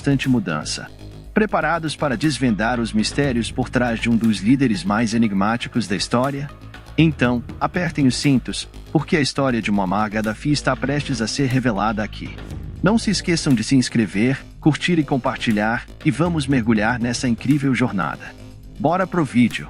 constante mudança. Preparados para desvendar os mistérios por trás de um dos líderes mais enigmáticos da história? Então, apertem os cintos, porque a história de Muammar Gaddafi está prestes a ser revelada aqui. Não se esqueçam de se inscrever, curtir e compartilhar, e vamos mergulhar nessa incrível jornada. Bora pro vídeo!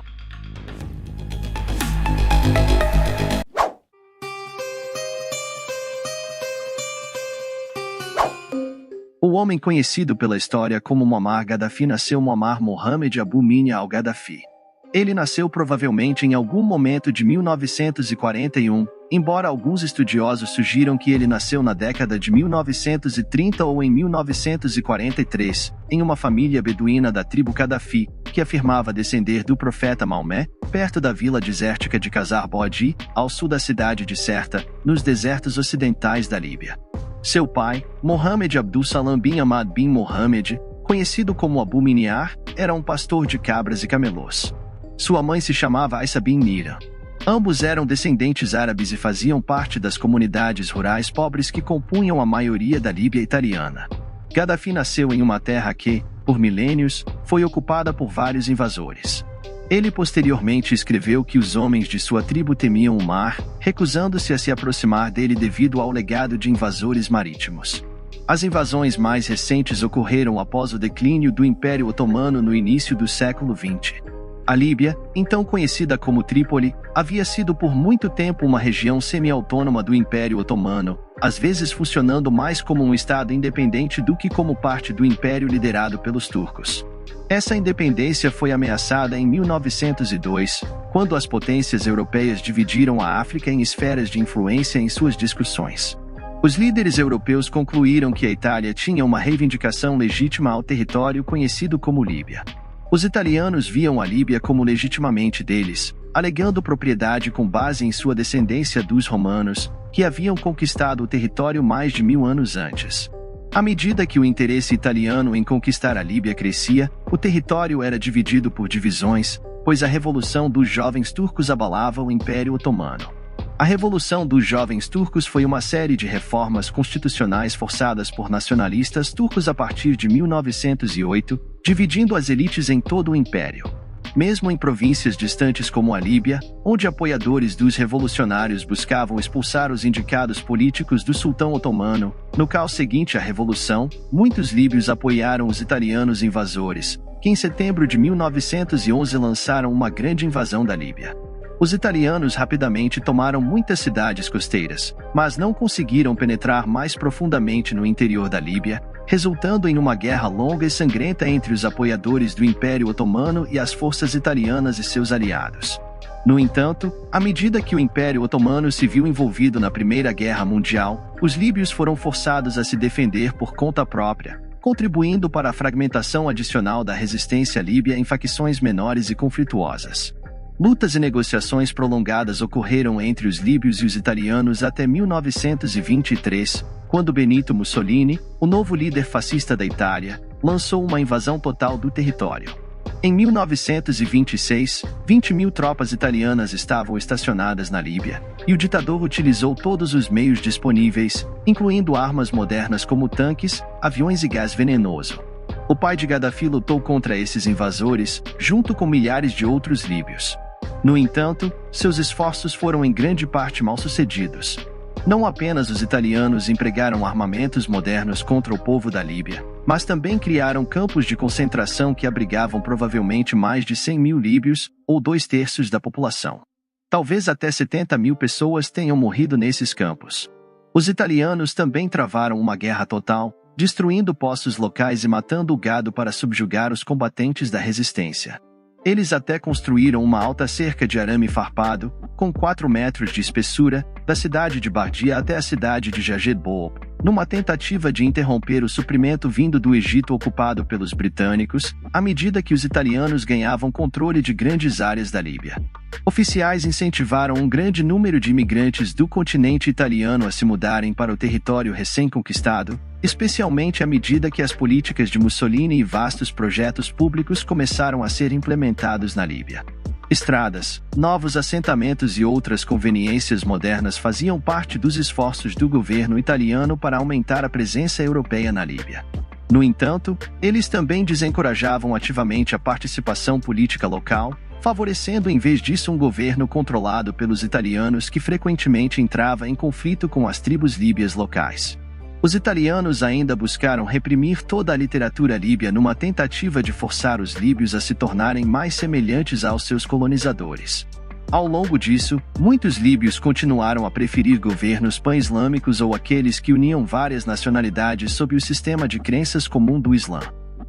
O homem conhecido pela história como Muammar Gaddafi nasceu Muammar Mohammed Abu Minya al-Gaddafi. Ele nasceu provavelmente em algum momento de 1941, embora alguns estudiosos sugiram que ele nasceu na década de 1930 ou em 1943, em uma família beduína da tribo Gaddafi, que afirmava descender do profeta Maomé, perto da vila desértica de Qasr Bodi, ao sul da cidade de Sirta, nos desertos ocidentais da Líbia. Seu pai, Mohammed Abdul Salam bin Ahmad bin Mohammed, conhecido como Abu Minyar, era um pastor de cabras e camelôs. Sua mãe se chamava Aissa bin Mira. Ambos eram descendentes árabes e faziam parte das comunidades rurais pobres que compunham a maioria da Líbia italiana. Gaddafi nasceu em uma terra que, por milênios, foi ocupada por vários invasores. Ele posteriormente escreveu que os homens de sua tribo temiam o mar, recusando-se a se aproximar dele devido ao legado de invasores marítimos. As invasões mais recentes ocorreram após o declínio do Império Otomano no início do século XX. A Líbia, então conhecida como Trípoli, havia sido por muito tempo uma região semi-autônoma do Império Otomano, às vezes funcionando mais como um estado independente do que como parte do império liderado pelos turcos. Essa independência foi ameaçada em 1902, quando as potências europeias dividiram a África em esferas de influência em suas discussões. Os líderes europeus concluíram que a Itália tinha uma reivindicação legítima ao território conhecido como Líbia. Os italianos viam a Líbia como legitimamente deles, alegando propriedade com base em sua descendência dos romanos, que haviam conquistado o território mais de 1000 anos antes. À medida que o interesse italiano em conquistar a Líbia crescia, o território era dividido por divisões, pois a Revolução dos Jovens Turcos abalava o Império Otomano. A Revolução dos Jovens Turcos foi uma série de reformas constitucionais forçadas por nacionalistas turcos a partir de 1908, dividindo as elites em todo o império. Mesmo em províncias distantes como a Líbia, onde apoiadores dos revolucionários buscavam expulsar os indicados políticos do sultão otomano, no caos seguinte à revolução, muitos líbios apoiaram os italianos invasores, que em setembro de 1911 lançaram uma grande invasão da Líbia. Os italianos rapidamente tomaram muitas cidades costeiras, mas não conseguiram penetrar mais profundamente no interior da Líbia, resultando em uma guerra longa e sangrenta entre os apoiadores do Império Otomano e as forças italianas e seus aliados. No entanto, à medida que o Império Otomano se viu envolvido na Primeira Guerra Mundial, os líbios foram forçados a se defender por conta própria, contribuindo para a fragmentação adicional da resistência líbia em facções menores e conflituosas. Lutas e negociações prolongadas ocorreram entre os líbios e os italianos até 1923, quando Benito Mussolini, o novo líder fascista da Itália, lançou uma invasão total do território. Em 1926, 20.000 tropas italianas estavam estacionadas na Líbia, e o ditador utilizou todos os meios disponíveis, incluindo armas modernas como tanques, aviões e gás venenoso. O pai de Gaddafi lutou contra esses invasores, junto com milhares de outros líbios. No entanto, seus esforços foram em grande parte mal-sucedidos. Não apenas os italianos empregaram armamentos modernos contra o povo da Líbia, mas também criaram campos de concentração que abrigavam provavelmente mais de 100.000 líbios, ou 2/3 da população. Talvez até 70.000 pessoas tenham morrido nesses campos. Os italianos também travaram uma guerra total, destruindo postos locais e matando o gado para subjugar os combatentes da resistência. Eles até construíram uma alta cerca de arame farpado, com 4 metros de espessura, da cidade de Bardia até a cidade de Jajed Boab, numa tentativa de interromper o suprimento vindo do Egito ocupado pelos britânicos, à medida que os italianos ganhavam controle de grandes áreas da Líbia. Oficiais incentivaram um grande número de imigrantes do continente italiano a se mudarem para o território recém-conquistado, especialmente à medida que as políticas de Mussolini e vastos projetos públicos começaram a ser implementados na Líbia. Estradas, novos assentamentos e outras conveniências modernas faziam parte dos esforços do governo italiano para aumentar a presença europeia na Líbia. No entanto, eles também desencorajavam ativamente a participação política local, favorecendo em vez disso um governo controlado pelos italianos que frequentemente entrava em conflito com as tribos líbias locais. Os italianos ainda buscaram reprimir toda a literatura líbia numa tentativa de forçar os líbios a se tornarem mais semelhantes aos seus colonizadores. Ao longo disso, muitos líbios continuaram a preferir governos pan-islâmicos ou aqueles que uniam várias nacionalidades sob o sistema de crenças comum do Islã.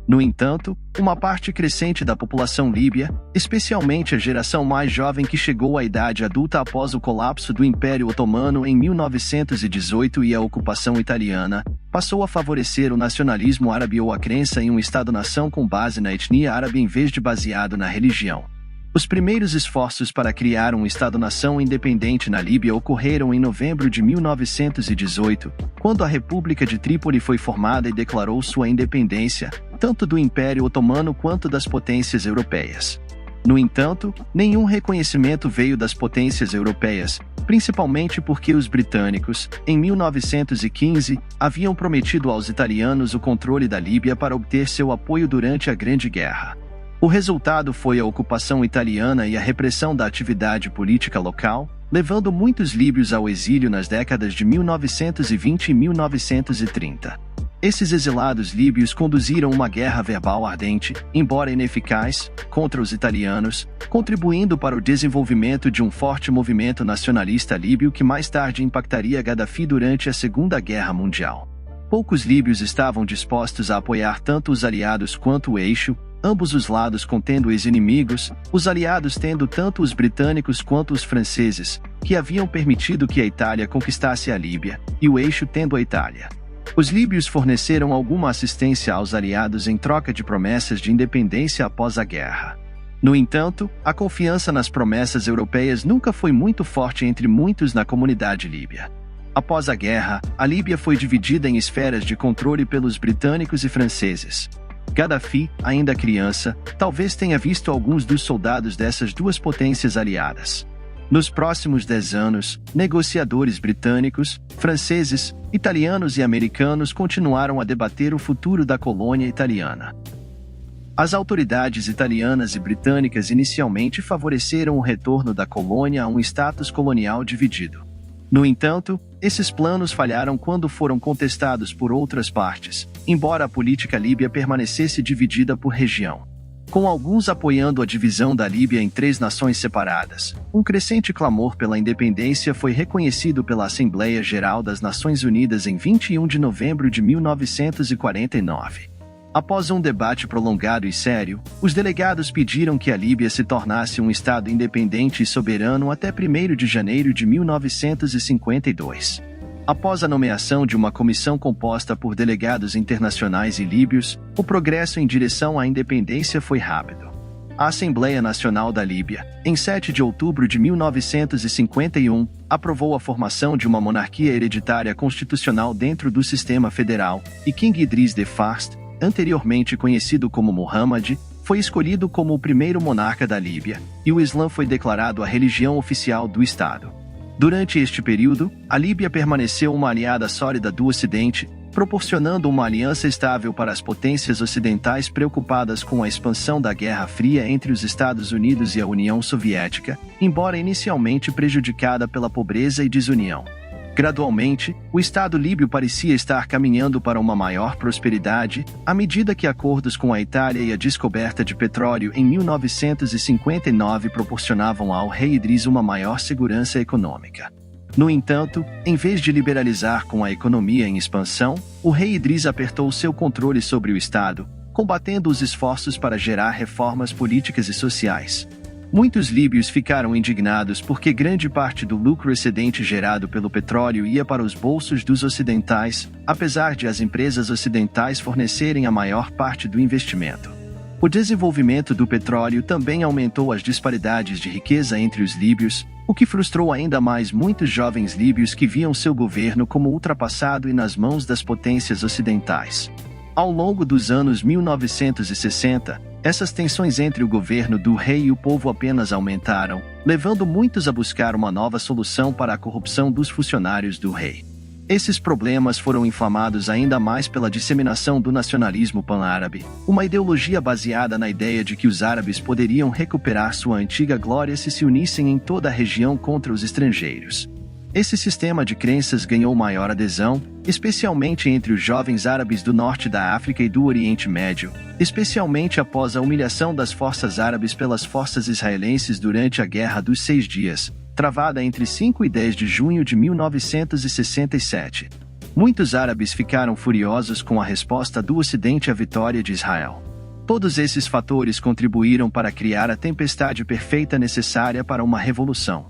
No entanto, uma parte crescente da população líbia, especialmente a geração mais jovem que chegou à idade adulta após o colapso do Império Otomano em 1918 e a ocupação italiana, passou a favorecer o nacionalismo árabe ou a crença em um Estado-nação com base na etnia árabe em vez de baseado na religião. Os primeiros esforços para criar um Estado-nação independente na Líbia ocorreram em novembro de 1918, quando a República de Trípoli foi formada e declarou sua independência, tanto do Império Otomano quanto das potências europeias. No entanto, nenhum reconhecimento veio das potências europeias, principalmente porque os britânicos, em 1915, haviam prometido aos italianos o controle da Líbia para obter seu apoio durante a Grande Guerra. O resultado foi a ocupação italiana e a repressão da atividade política local, levando muitos líbios ao exílio nas décadas de 1920 e 1930. Esses exilados líbios conduziram uma guerra verbal ardente, embora ineficaz, contra os italianos, contribuindo para o desenvolvimento de um forte movimento nacionalista líbio que mais tarde impactaria Gaddafi durante a Segunda Guerra Mundial. Poucos líbios estavam dispostos a apoiar tanto os aliados quanto o eixo, ambos os lados contendo ex-inimigos, os aliados tendo tanto os britânicos quanto os franceses, que haviam permitido que a Itália conquistasse a Líbia, e o eixo tendo a Itália. Os líbios forneceram alguma assistência aos aliados em troca de promessas de independência após a guerra. No entanto, a confiança nas promessas europeias nunca foi muito forte entre muitos na comunidade líbia. Após a guerra, a Líbia foi dividida em esferas de controle pelos britânicos e franceses. Gaddafi, ainda criança, talvez tenha visto alguns dos soldados dessas duas potências aliadas. Nos próximos 10 anos, negociadores britânicos, franceses, italianos e americanos continuaram a debater o futuro da colônia italiana. As autoridades italianas e britânicas inicialmente favoreceram o retorno da colônia a um status colonial dividido. No entanto, esses planos falharam quando foram contestados por outras partes, embora a política líbia permanecesse dividida por região. Com alguns apoiando a divisão da Líbia em 3 nações separadas, um crescente clamor pela independência foi reconhecido pela Assembleia Geral das Nações Unidas em 21 de novembro de 1949. Após um debate prolongado e sério, os delegados pediram que a Líbia se tornasse um Estado independente e soberano até 1º de janeiro de 1952. Após a nomeação de uma comissão composta por delegados internacionais e líbios, o progresso em direção à independência foi rápido. A Assembleia Nacional da Líbia, em 7 de outubro de 1951, aprovou a formação de uma monarquia hereditária constitucional dentro do sistema federal, e King Idris de Fast, anteriormente conhecido como Muhammad, foi escolhido como o primeiro monarca da Líbia, e o Islã foi declarado a religião oficial do Estado. Durante este período, a Líbia permaneceu uma aliada sólida do Ocidente, proporcionando uma aliança estável para as potências ocidentais preocupadas com a expansão da Guerra Fria entre os Estados Unidos e a União Soviética, embora inicialmente prejudicada pela pobreza e desunião. Gradualmente, o Estado líbio parecia estar caminhando para uma maior prosperidade, à medida que acordos com a Itália e a descoberta de petróleo em 1959 proporcionavam ao rei Idris uma maior segurança econômica. No entanto, em vez de liberalizar com a economia em expansão, o rei Idris apertou seu controle sobre o Estado, combatendo os esforços para gerar reformas políticas e sociais. Muitos líbios ficaram indignados porque grande parte do lucro excedente gerado pelo petróleo ia para os bolsos dos ocidentais, apesar de as empresas ocidentais fornecerem a maior parte do investimento. O desenvolvimento do petróleo também aumentou as disparidades de riqueza entre os líbios, o que frustrou ainda mais muitos jovens líbios que viam seu governo como ultrapassado e nas mãos das potências ocidentais. Ao longo dos anos 1960, essas tensões entre o governo do rei e o povo apenas aumentaram, levando muitos a buscar uma nova solução para a corrupção dos funcionários do rei. Esses problemas foram inflamados ainda mais pela disseminação do nacionalismo pan-árabe, uma ideologia baseada na ideia de que os árabes poderiam recuperar sua antiga glória se unissem em toda a região contra os estrangeiros. Esse sistema de crenças ganhou maior adesão, especialmente entre os jovens árabes do norte da África e do Oriente Médio, especialmente após a humilhação das forças árabes pelas forças israelenses durante a Guerra dos 6 Dias, travada entre 5 e 10 de junho de 1967. Muitos árabes ficaram furiosos com a resposta do Ocidente à vitória de Israel. Todos esses fatores contribuíram para criar a tempestade perfeita necessária para uma revolução.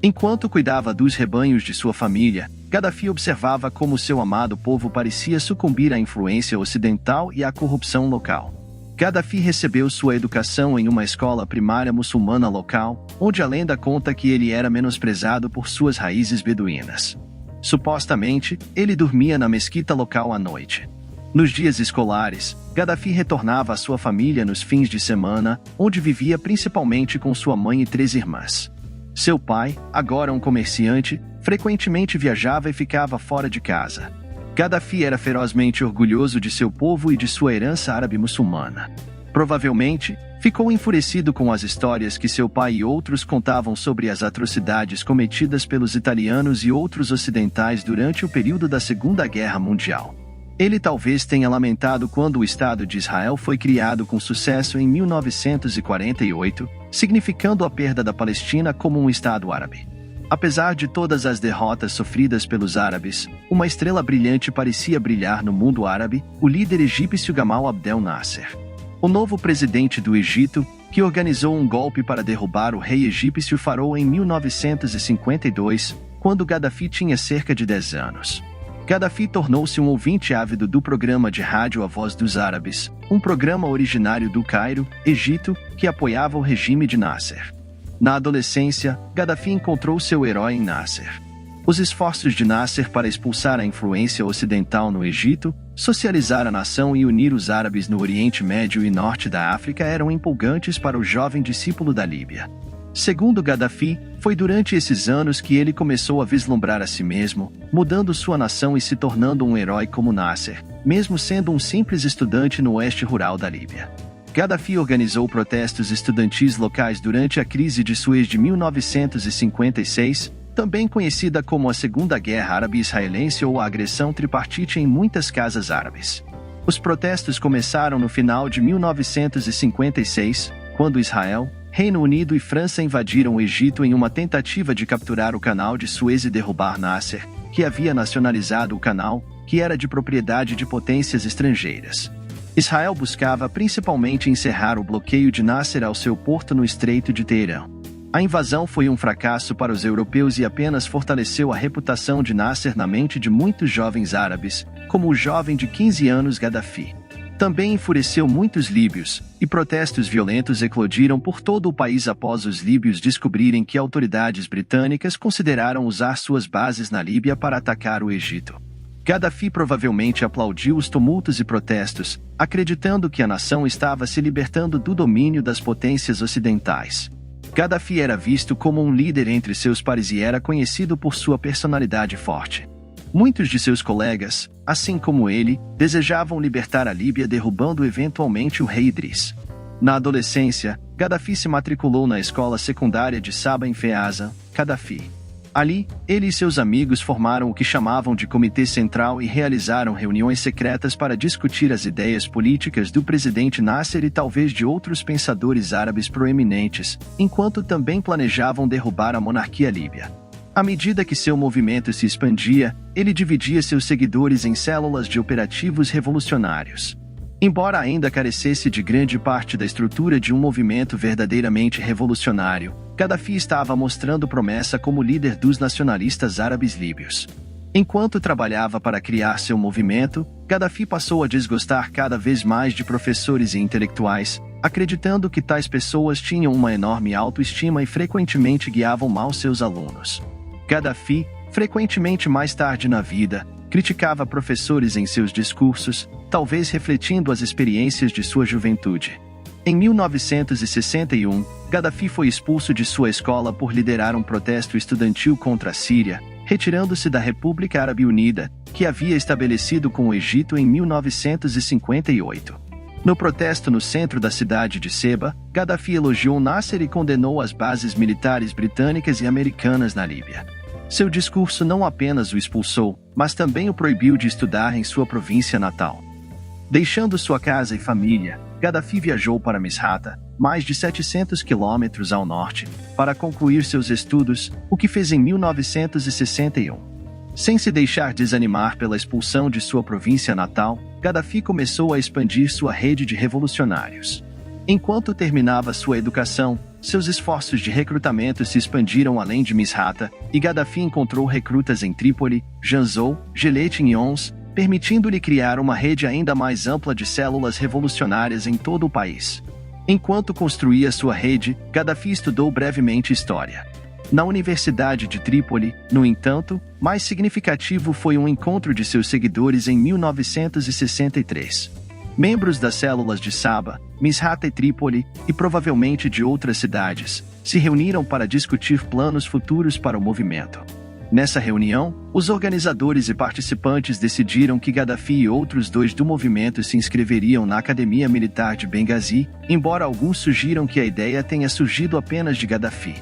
Enquanto cuidava dos rebanhos de sua família, Gaddafi observava como seu amado povo parecia sucumbir à influência ocidental e à corrupção local. Gaddafi recebeu sua educação em uma escola primária muçulmana local, onde a lenda conta que ele era menosprezado por suas raízes beduínas. Supostamente, ele dormia na mesquita local à noite. Nos dias escolares, Gaddafi retornava à sua família nos fins de semana, onde vivia principalmente com sua mãe e 3 irmãs. Seu pai, agora um comerciante, frequentemente viajava e ficava fora de casa. Gaddafi era ferozmente orgulhoso de seu povo e de sua herança árabe-muçulmana. Provavelmente, ficou enfurecido com as histórias que seu pai e outros contavam sobre as atrocidades cometidas pelos italianos e outros ocidentais durante o período da Segunda Guerra Mundial. Ele talvez tenha lamentado quando o Estado de Israel foi criado com sucesso em 1948, significando a perda da Palestina como um Estado árabe. Apesar de todas as derrotas sofridas pelos árabes, uma estrela brilhante parecia brilhar no mundo árabe, o líder egípcio Gamal Abdel Nasser. O novo presidente do Egito, que organizou um golpe para derrubar o rei egípcio Faraó em 1952, quando Gaddafi tinha cerca de 10 anos. Gaddafi tornou-se um ouvinte ávido do programa de rádio A Voz dos Árabes, um programa originário do Cairo, Egito, que apoiava o regime de Nasser. Na adolescência, Gaddafi encontrou seu herói em Nasser. Os esforços de Nasser para expulsar a influência ocidental no Egito, socializar a nação e unir os árabes no Oriente Médio e Norte da África eram empolgantes para o jovem discípulo da Líbia. Segundo Gaddafi, foi durante esses anos que ele começou a vislumbrar a si mesmo, mudando sua nação e se tornando um herói como Nasser, mesmo sendo um simples estudante no oeste rural da Líbia. Gaddafi organizou protestos estudantis locais durante a crise de Suez de 1956, também conhecida como a Segunda Guerra Árabe-Israelense ou a agressão tripartite em muitas casas árabes. Os protestos começaram no final de 1956, quando Israel, Reino Unido e França invadiram o Egito em uma tentativa de capturar o canal de Suez e derrubar Nasser, que havia nacionalizado o canal, que era de propriedade de potências estrangeiras. Israel buscava principalmente encerrar o bloqueio de Nasser ao seu porto no Estreito de Teherã. A invasão foi um fracasso para os europeus e apenas fortaleceu a reputação de Nasser na mente de muitos jovens árabes, como o jovem de 15 anos Gaddafi. Também enfureceu muitos líbios, e protestos violentos eclodiram por todo o país após os líbios descobrirem que autoridades britânicas consideraram usar suas bases na Líbia para atacar o Egito. Gaddafi provavelmente aplaudiu os tumultos e protestos, acreditando que a nação estava se libertando do domínio das potências ocidentais. Gaddafi era visto como um líder entre seus pares e era conhecido por sua personalidade forte. Muitos de seus colegas, assim como ele, desejavam libertar a Líbia derrubando eventualmente o rei Idris. Na adolescência, Gaddafi se matriculou na escola secundária de Saba em Feaza, Gaddafi. Ali, ele e seus amigos formaram o que chamavam de Comitê Central e realizaram reuniões secretas para discutir as ideias políticas do presidente Nasser e talvez de outros pensadores árabes proeminentes, enquanto também planejavam derrubar a monarquia líbia. À medida que seu movimento se expandia, ele dividia seus seguidores em células de operativos revolucionários. Embora ainda carecesse de grande parte da estrutura de um movimento verdadeiramente revolucionário, Gaddafi estava mostrando promessa como líder dos nacionalistas árabes líbios. Enquanto trabalhava para criar seu movimento, Gaddafi passou a desgostar cada vez mais de professores e intelectuais, acreditando que tais pessoas tinham uma enorme autoestima e frequentemente guiavam mal seus alunos. Gaddafi, frequentemente mais tarde na vida, criticava professores em seus discursos, talvez refletindo as experiências de sua juventude. Em 1961, Gaddafi foi expulso de sua escola por liderar um protesto estudantil contra a Síria, retirando-se da República Árabe Unida, que havia estabelecido com o Egito em 1958. No protesto no centro da cidade de Ceba, Gaddafi elogiou Nasser e condenou as bases militares britânicas e americanas na Líbia. Seu discurso não apenas o expulsou, mas também o proibiu de estudar em sua província natal. Deixando sua casa e família, Gaddafi viajou para Misrata, mais de 700 quilômetros ao norte, para concluir seus estudos, o que fez em 1961. Sem se deixar desanimar pela expulsão de sua província natal, Gaddafi começou a expandir sua rede de revolucionários. Enquanto terminava sua educação, seus esforços de recrutamento se expandiram além de Misrata, e Gaddafi encontrou recrutas em Trípoli, Janzou, Gelete e Ons, permitindo-lhe criar uma rede ainda mais ampla de células revolucionárias em todo o país. Enquanto construía sua rede, Gaddafi estudou brevemente história. Na Universidade de Trípoli, no entanto, mais significativo foi um encontro de seus seguidores em 1963. Membros das células de Saba, Misrata e Trípoli, e provavelmente de outras cidades, se reuniram para discutir planos futuros para o movimento. Nessa reunião, os organizadores e participantes decidiram que Gaddafi e outros 2 do movimento se inscreveriam na Academia Militar de Benghazi, embora alguns sugiram que a ideia tenha surgido apenas de Gaddafi.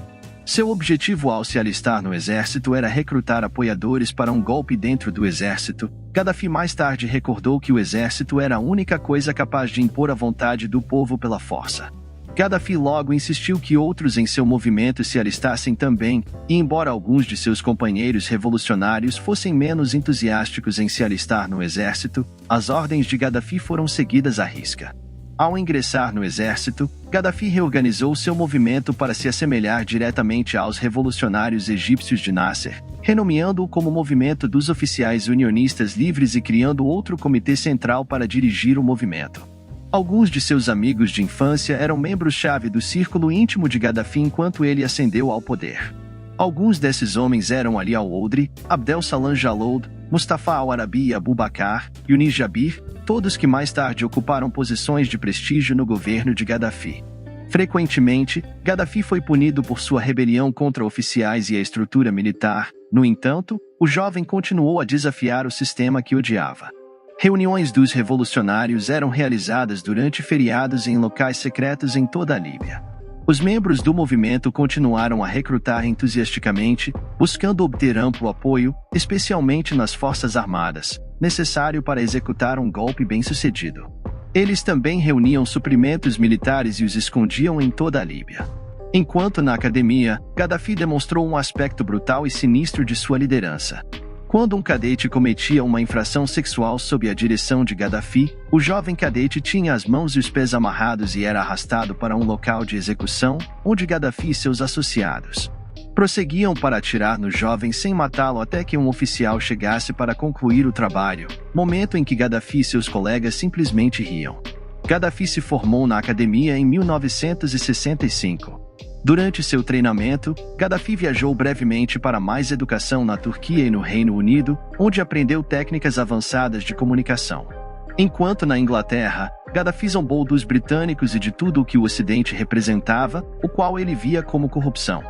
Seu objetivo ao se alistar no exército era recrutar apoiadores para um golpe dentro do exército. Gaddafi mais tarde recordou que o exército era a única coisa capaz de impor a vontade do povo pela força. Gaddafi logo insistiu que outros em seu movimento se alistassem também, e embora alguns de seus companheiros revolucionários fossem menos entusiásticos em se alistar no exército, as ordens de Gaddafi foram seguidas à risca. Ao ingressar no exército, Gaddafi reorganizou seu movimento para se assemelhar diretamente aos revolucionários egípcios de Nasser, renomeando-o como Movimento dos Oficiais Unionistas Livres e criando outro comitê central para dirigir o movimento. Alguns de seus amigos de infância eram membros-chave do círculo íntimo de Gaddafi enquanto ele ascendeu ao poder. Alguns desses homens eram Ali al-Oudri, Abdel Salam Jaloud, Mustafa al-Arabi e Abu Bakr, Yunis Jabir, todos que mais tarde ocuparam posições de prestígio no governo de Gaddafi. Frequentemente, Gaddafi foi punido por sua rebelião contra oficiais e a estrutura militar. No entanto, o jovem continuou a desafiar o sistema que odiava. Reuniões dos revolucionários eram realizadas durante feriados em locais secretos em toda a Líbia. Os membros do movimento continuaram a recrutar entusiasticamente, buscando obter amplo apoio, especialmente nas forças armadas, necessário para executar um golpe bem-sucedido. Eles também reuniam suprimentos militares e os escondiam em toda a Líbia. Enquanto na academia, Gaddafi demonstrou um aspecto brutal e sinistro de sua liderança. Quando um cadete cometia uma infração sexual sob a direção de Gaddafi, o jovem cadete tinha as mãos e os pés amarrados e era arrastado para um local de execução, onde Gaddafi e seus associados prosseguiam para atirar no jovem sem matá-lo até que um oficial chegasse para concluir o trabalho, momento em que Gaddafi e seus colegas simplesmente riam. Gaddafi se formou na academia em 1965. Durante seu treinamento, Gaddafi viajou brevemente para mais educação na Turquia e no Reino Unido, onde aprendeu técnicas avançadas de comunicação. Enquanto na Inglaterra, Gaddafi zombou dos britânicos e de tudo o que o Ocidente representava, o qual ele via como corrupção.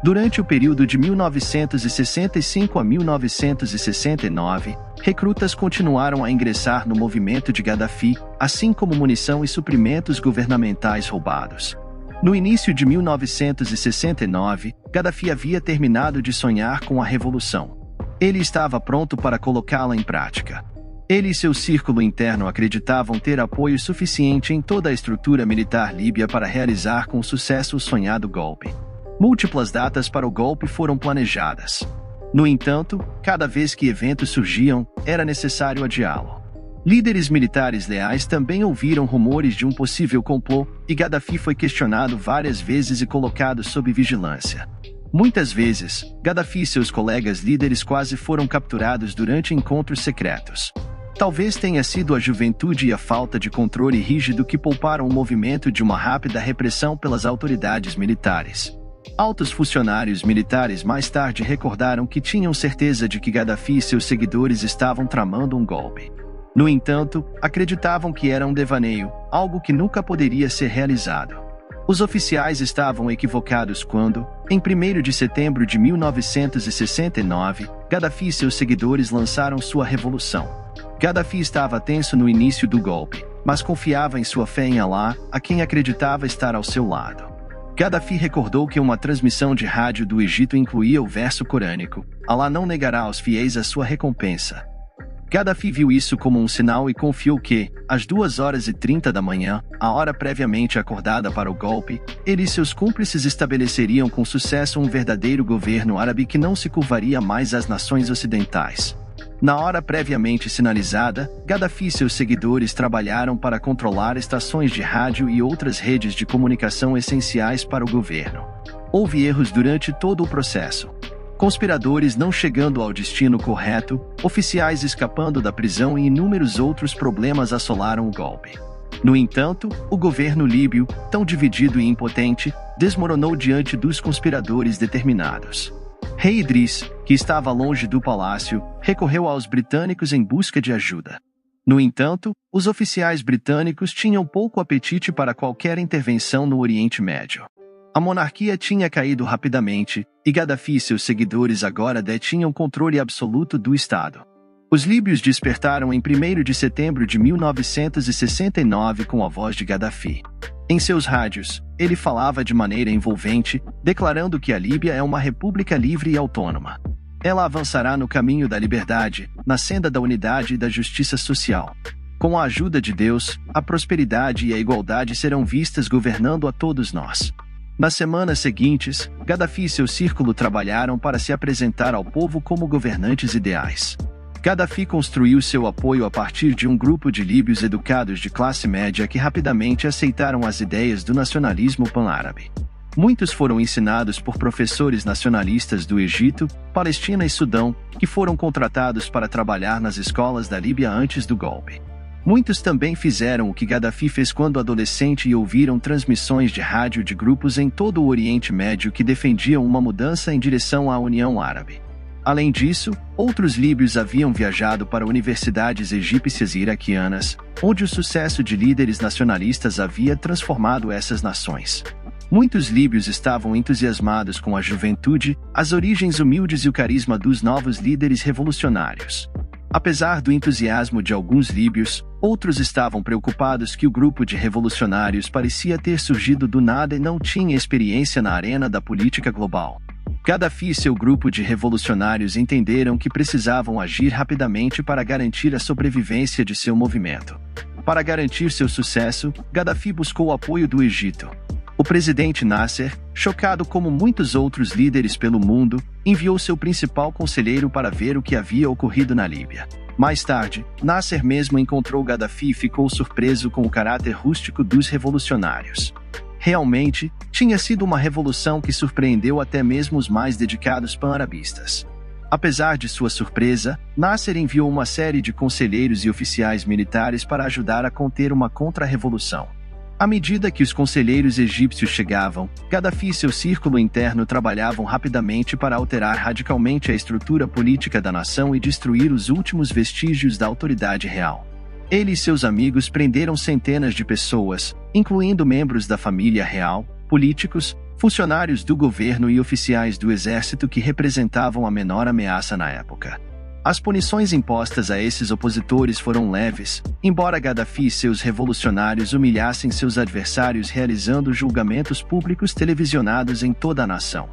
Durante o período de 1965 a 1969, recrutas continuaram a ingressar no movimento de Gaddafi, assim como munição e suprimentos governamentais roubados. No início de 1969, Gaddafi havia terminado de sonhar com a revolução. Ele estava pronto para colocá-la em prática. Ele e seu círculo interno acreditavam ter apoio suficiente em toda a estrutura militar líbia para realizar com sucesso o sonhado golpe. Múltiplas datas para o golpe foram planejadas. No entanto, cada vez que eventos surgiam, era necessário adiá-lo. Líderes militares leais também ouviram rumores de um possível complô, e Gaddafi foi questionado várias vezes e colocado sob vigilância. Muitas vezes, Gaddafi e seus colegas líderes quase foram capturados durante encontros secretos. Talvez tenha sido a juventude e a falta de controle rígido que pouparam o movimento de uma rápida repressão pelas autoridades militares. Altos funcionários militares mais tarde recordaram que tinham certeza de que Gaddafi e seus seguidores estavam tramando um golpe. No entanto, acreditavam que era um devaneio, algo que nunca poderia ser realizado. Os oficiais estavam equivocados quando, em 1º de setembro de 1969, Gaddafi e seus seguidores lançaram sua revolução. Gaddafi estava tenso no início do golpe, mas confiava em sua fé em Alá, a quem acreditava estar ao seu lado. Gaddafi recordou que uma transmissão de rádio do Egito incluía o verso corânico: Alá não negará aos fiéis a sua recompensa. Gaddafi viu isso como um sinal e confiou que, às 2h30 da manhã, a hora previamente acordada para o golpe, ele e seus cúmplices estabeleceriam com sucesso um verdadeiro governo árabe que não se curvaria mais às nações ocidentais. Na hora previamente sinalizada, Gaddafi e seus seguidores trabalharam para controlar estações de rádio e outras redes de comunicação essenciais para o governo. Houve erros durante todo o processo. Conspiradores não chegando ao destino correto, oficiais escapando da prisão e inúmeros outros problemas assolaram o golpe. No entanto, o governo líbio, tão dividido e impotente, desmoronou diante dos conspiradores determinados. Rei Idris, que estava longe do palácio, recorreu aos britânicos em busca de ajuda. No entanto, os oficiais britânicos tinham pouco apetite para qualquer intervenção no Oriente Médio. A monarquia tinha caído rapidamente, e Gaddafi e seus seguidores agora detinham controle absoluto do Estado. Os líbios despertaram em 1º de setembro de 1969 com a voz de Gaddafi. Em seus rádios, ele falava de maneira envolvente, declarando que a Líbia é uma república livre e autônoma. Ela avançará no caminho da liberdade, na senda da unidade e da justiça social. Com a ajuda de Deus, a prosperidade e a igualdade serão vistas governando a todos nós. Nas semanas seguintes, Gaddafi e seu círculo trabalharam para se apresentar ao povo como governantes ideais. Gaddafi construiu seu apoio a partir de um grupo de líbios educados de classe média que rapidamente aceitaram as ideias do nacionalismo pan-árabe. Muitos foram ensinados por professores nacionalistas do Egito, Palestina e Sudão, que foram contratados para trabalhar nas escolas da Líbia antes do golpe. Muitos também fizeram o que Gaddafi fez quando adolescente e ouviram transmissões de rádio de grupos em todo o Oriente Médio que defendiam uma mudança em direção à União Árabe. Além disso, outros líbios haviam viajado para universidades egípcias e iraquianas, onde o sucesso de líderes nacionalistas havia transformado essas nações. Muitos líbios estavam entusiasmados com a juventude, as origens humildes e o carisma dos novos líderes revolucionários. Apesar do entusiasmo de alguns líbios, outros estavam preocupados que o grupo de revolucionários parecia ter surgido do nada e não tinha experiência na arena da política global. Gaddafi e seu grupo de revolucionários entenderam que precisavam agir rapidamente para garantir a sobrevivência de seu movimento. Para garantir seu sucesso, Gaddafi buscou o apoio do Egito. O presidente Nasser, chocado como muitos outros líderes pelo mundo, enviou seu principal conselheiro para ver o que havia ocorrido na Líbia. Mais tarde, Nasser mesmo encontrou Gaddafi e ficou surpreso com o caráter rústico dos revolucionários. Realmente, tinha sido uma revolução que surpreendeu até mesmo os mais dedicados pan-arabistas. Apesar de sua surpresa, Nasser enviou uma série de conselheiros e oficiais militares para ajudar a conter uma contra-revolução. À medida que os conselheiros egípcios chegavam, Gaddafi e seu círculo interno trabalhavam rapidamente para alterar radicalmente a estrutura política da nação e destruir os últimos vestígios da autoridade real. Ele e seus amigos prenderam centenas de pessoas, incluindo membros da família real, políticos, funcionários do governo e oficiais do exército que representavam a menor ameaça na época. As punições impostas a esses opositores foram leves, embora Gaddafi e seus revolucionários humilhassem seus adversários realizando julgamentos públicos televisionados em toda a nação.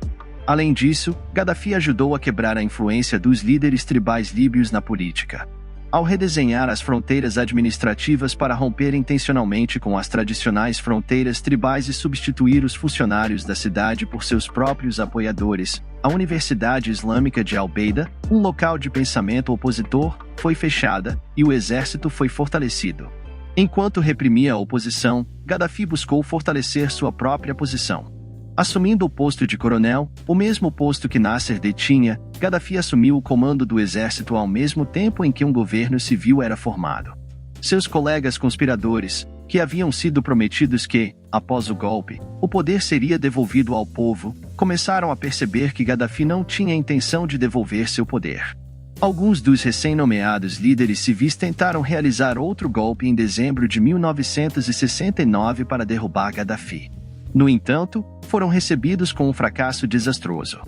Além disso, Gaddafi ajudou a quebrar a influência dos líderes tribais líbios na política. Ao redesenhar as fronteiras administrativas para romper intencionalmente com as tradicionais fronteiras tribais e substituir os funcionários da cidade por seus próprios apoiadores, a Universidade Islâmica de Al-Beida, um local de pensamento opositor, foi fechada e o exército foi fortalecido. Enquanto reprimia a oposição, Gaddafi buscou fortalecer sua própria posição. Assumindo o posto de coronel, o mesmo posto que Nasser detinha, Gaddafi assumiu o comando do exército ao mesmo tempo em que um governo civil era formado. Seus colegas conspiradores, que haviam sido prometidos que, após o golpe, o poder seria devolvido ao povo, começaram a perceber que Gaddafi não tinha intenção de devolver seu poder. Alguns dos recém-nomeados líderes civis tentaram realizar outro golpe em dezembro de 1969 para derrubar Gaddafi. No entanto, foram recebidos com um fracasso desastroso.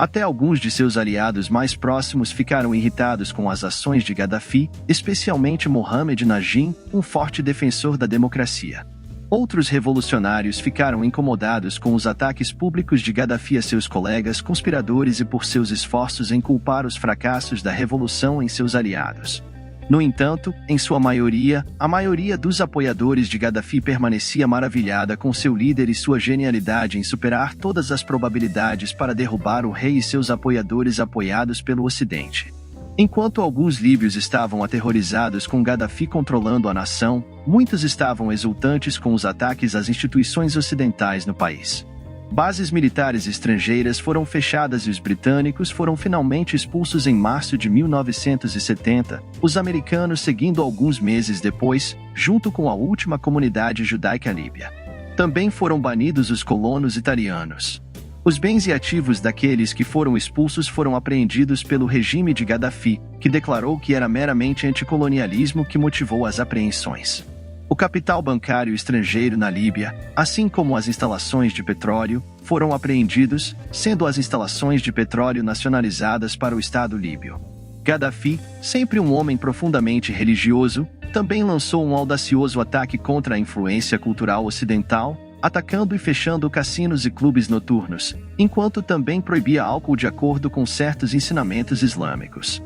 Até alguns de seus aliados mais próximos ficaram irritados com as ações de Gaddafi, especialmente Mohamed Najim, um forte defensor da democracia. Outros revolucionários ficaram incomodados com os ataques públicos de Gaddafi a seus colegas conspiradores e por seus esforços em culpar os fracassos da revolução em seus aliados. No entanto, em sua maioria, a maioria dos apoiadores de Gaddafi permanecia maravilhada com seu líder e sua genialidade em superar todas as probabilidades para derrubar o rei e seus apoiadores apoiados pelo Ocidente. Enquanto alguns líbios estavam aterrorizados com Gaddafi controlando a nação, muitos estavam exultantes com os ataques às instituições ocidentais no país. Bases militares estrangeiras foram fechadas e os britânicos foram finalmente expulsos em março de 1970, os americanos seguindo alguns meses depois, junto com a última comunidade judaica líbia. Também foram banidos os colonos italianos. Os bens e ativos daqueles que foram expulsos foram apreendidos pelo regime de Gaddafi, que declarou que era meramente anticolonialismo que motivou as apreensões. O capital bancário estrangeiro na Líbia, assim como as instalações de petróleo, foram apreendidos, sendo as instalações de petróleo nacionalizadas para o Estado líbio. Gaddafi, sempre um homem profundamente religioso, também lançou um audacioso ataque contra a influência cultural ocidental, atacando e fechando cassinos e clubes noturnos, enquanto também proibia álcool de acordo com certos ensinamentos islâmicos.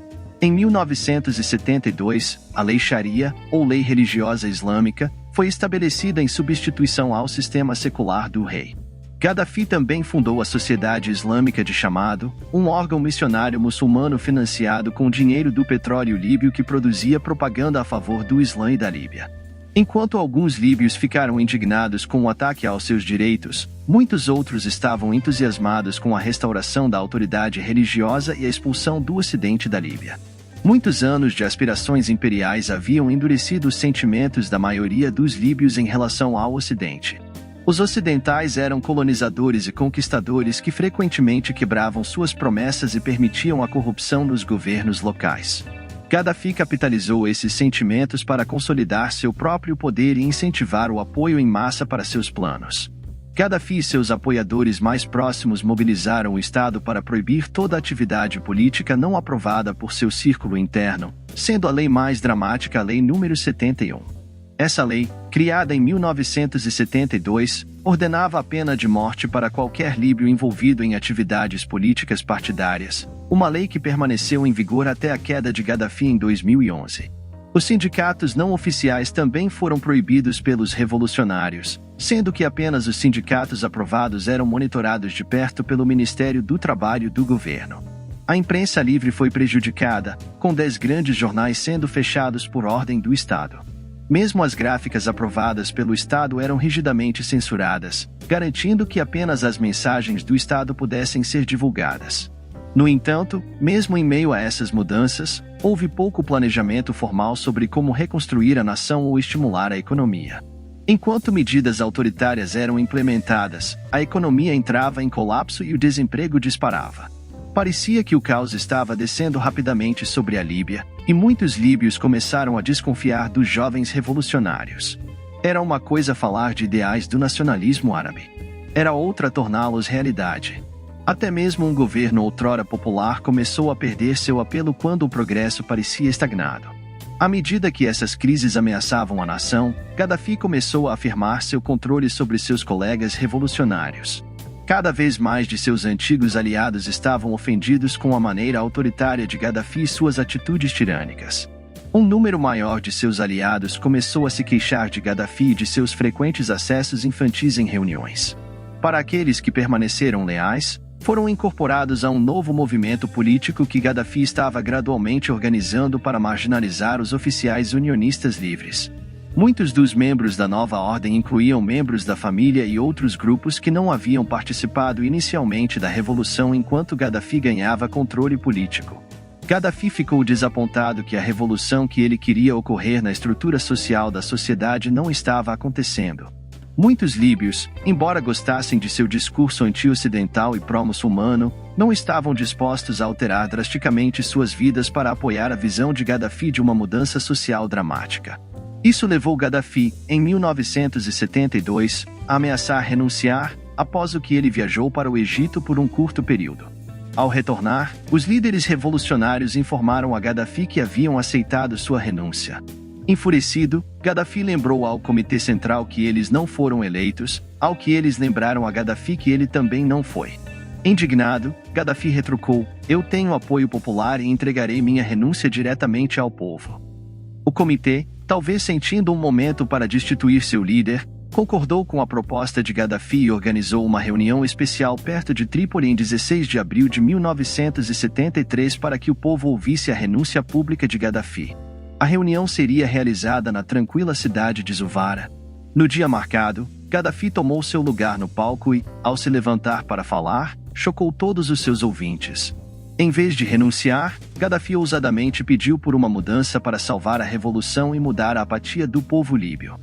Em 1972, a Lei Sharia, ou Lei Religiosa Islâmica, foi estabelecida em substituição ao sistema secular do rei. Gaddafi também fundou a Sociedade Islâmica de Chamado, um órgão missionário muçulmano financiado com dinheiro do petróleo líbio que produzia propaganda a favor do Islã e da Líbia. Enquanto alguns líbios ficaram indignados com o ataque aos seus direitos, muitos outros estavam entusiasmados com a restauração da autoridade religiosa e a expulsão do Ocidente da Líbia. Muitos anos de aspirações imperiais haviam endurecido os sentimentos da maioria dos líbios em relação ao Ocidente. Os ocidentais eram colonizadores e conquistadores que frequentemente quebravam suas promessas e permitiam a corrupção nos governos locais. Gaddafi capitalizou esses sentimentos para consolidar seu próprio poder e incentivar o apoio em massa para seus planos. Gaddafi e seus apoiadores mais próximos mobilizaram o Estado para proibir toda atividade política não aprovada por seu círculo interno, sendo a lei mais dramática a Lei nº 71. Essa lei, criada em 1972, ordenava a pena de morte para qualquer líbio envolvido em atividades políticas partidárias, uma lei que permaneceu em vigor até a queda de Gaddafi em 2011. Os sindicatos não oficiais também foram proibidos pelos revolucionários, sendo que apenas os sindicatos aprovados eram monitorados de perto pelo Ministério do Trabalho do governo. A imprensa livre foi prejudicada, com 10 grandes jornais sendo fechados por ordem do Estado. Mesmo as gráficas aprovadas pelo Estado eram rigidamente censuradas, garantindo que apenas as mensagens do Estado pudessem ser divulgadas. No entanto, mesmo em meio a essas mudanças, houve pouco planejamento formal sobre como reconstruir a nação ou estimular a economia. Enquanto medidas autoritárias eram implementadas, a economia entrava em colapso e o desemprego disparava. Parecia que o caos estava descendo rapidamente sobre a Líbia, e muitos líbios começaram a desconfiar dos jovens revolucionários. Era uma coisa falar de ideais do nacionalismo árabe. Era outra torná-los realidade. Até mesmo um governo outrora popular começou a perder seu apelo quando o progresso parecia estagnado. À medida que essas crises ameaçavam a nação, Gaddafi começou a afirmar seu controle sobre seus colegas revolucionários. Cada vez mais de seus antigos aliados estavam ofendidos com a maneira autoritária de Gaddafi e suas atitudes tirânicas. Um número maior de seus aliados começou a se queixar de Gaddafi e de seus frequentes acessos infantis em reuniões. Para aqueles que permaneceram leais, foram incorporados a um novo movimento político que Gaddafi estava gradualmente organizando para marginalizar os oficiais unionistas livres. Muitos dos membros da nova ordem incluíam membros da família e outros grupos que não haviam participado inicialmente da revolução enquanto Gaddafi ganhava controle político. Gaddafi ficou desapontado que a revolução que ele queria ocorrer na estrutura social da sociedade não estava acontecendo. Muitos líbios, embora gostassem de seu discurso anti-ocidental e pró-muçulmano, não estavam dispostos a alterar drasticamente suas vidas para apoiar a visão de Gaddafi de uma mudança social dramática. Isso levou Gaddafi, em 1972, a ameaçar renunciar, após o que ele viajou para o Egito por um curto período. Ao retornar, os líderes revolucionários informaram a Gaddafi que haviam aceitado sua renúncia. Enfurecido, Gaddafi lembrou ao Comitê Central que eles não foram eleitos, ao que eles lembraram a Gaddafi que ele também não foi. Indignado, Gaddafi retrucou: "Eu tenho apoio popular e entregarei minha renúncia diretamente ao povo." O comitê, talvez sentindo um momento para destituir seu líder, concordou com a proposta de Gaddafi e organizou uma reunião especial perto de Trípoli em 16 de abril de 1973 para que o povo ouvisse a renúncia pública de Gaddafi. A reunião seria realizada na tranquila cidade de Zuvara. No dia marcado, Gaddafi tomou seu lugar no palco e, ao se levantar para falar, chocou todos os seus ouvintes. Em vez de renunciar, Gaddafi ousadamente pediu por uma mudança para salvar a revolução e mudar a apatia do povo líbio.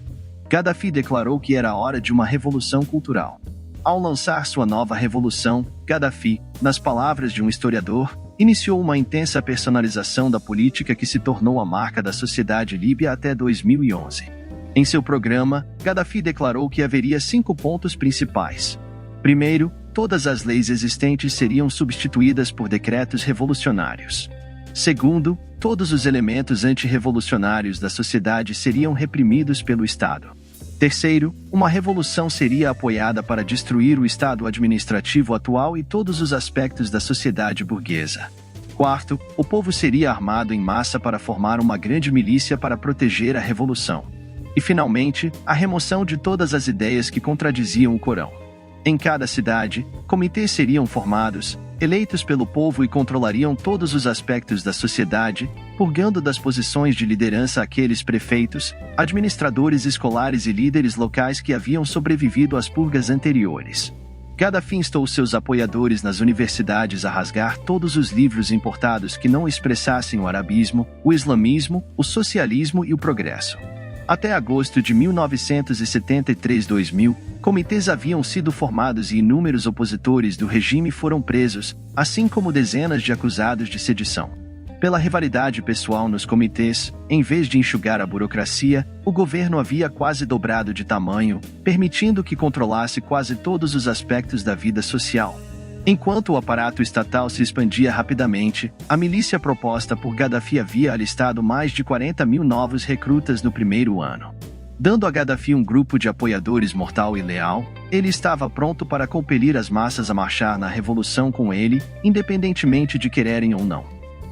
Gaddafi declarou que era a hora de uma revolução cultural. Ao lançar sua nova revolução, Gaddafi, nas palavras de um historiador, iniciou uma intensa personalização da política que se tornou a marca da sociedade líbia até 2011. Em seu programa, Gaddafi declarou que haveria 5 pontos principais. Primeiro, todas as leis existentes seriam substituídas por decretos revolucionários. Segundo, todos os elementos antirrevolucionários da sociedade seriam reprimidos pelo Estado. Terceiro, uma revolução seria apoiada para destruir o Estado administrativo atual e todos os aspectos da sociedade burguesa. Quarto, o povo seria armado em massa para formar uma grande milícia para proteger a revolução. E, finalmente, a remoção de todas as ideias que contradiziam o Corão. Em cada cidade, comitês seriam formados, eleitos pelo povo e controlariam todos os aspectos da sociedade, purgando das posições de liderança aqueles prefeitos, administradores escolares e líderes locais que haviam sobrevivido às purgas anteriores. Gaddafi instou seus apoiadores nas universidades a rasgar todos os livros importados que não expressassem o arabismo, o islamismo, o socialismo e o progresso. Até agosto de 1973-2000, comitês haviam sido formados e inúmeros opositores do regime foram presos, assim como dezenas de acusados de sedição. Pela rivalidade pessoal nos comitês, em vez de enxugar a burocracia, o governo havia quase dobrado de tamanho, permitindo que controlasse quase todos os aspectos da vida social. Enquanto o aparato estatal se expandia rapidamente, a milícia proposta por Gaddafi havia alistado mais de 40 mil novos recrutas no primeiro ano. Dando a Gaddafi um grupo de apoiadores mortal e leal, ele estava pronto para compelir as massas a marchar na revolução com ele, independentemente de quererem ou não.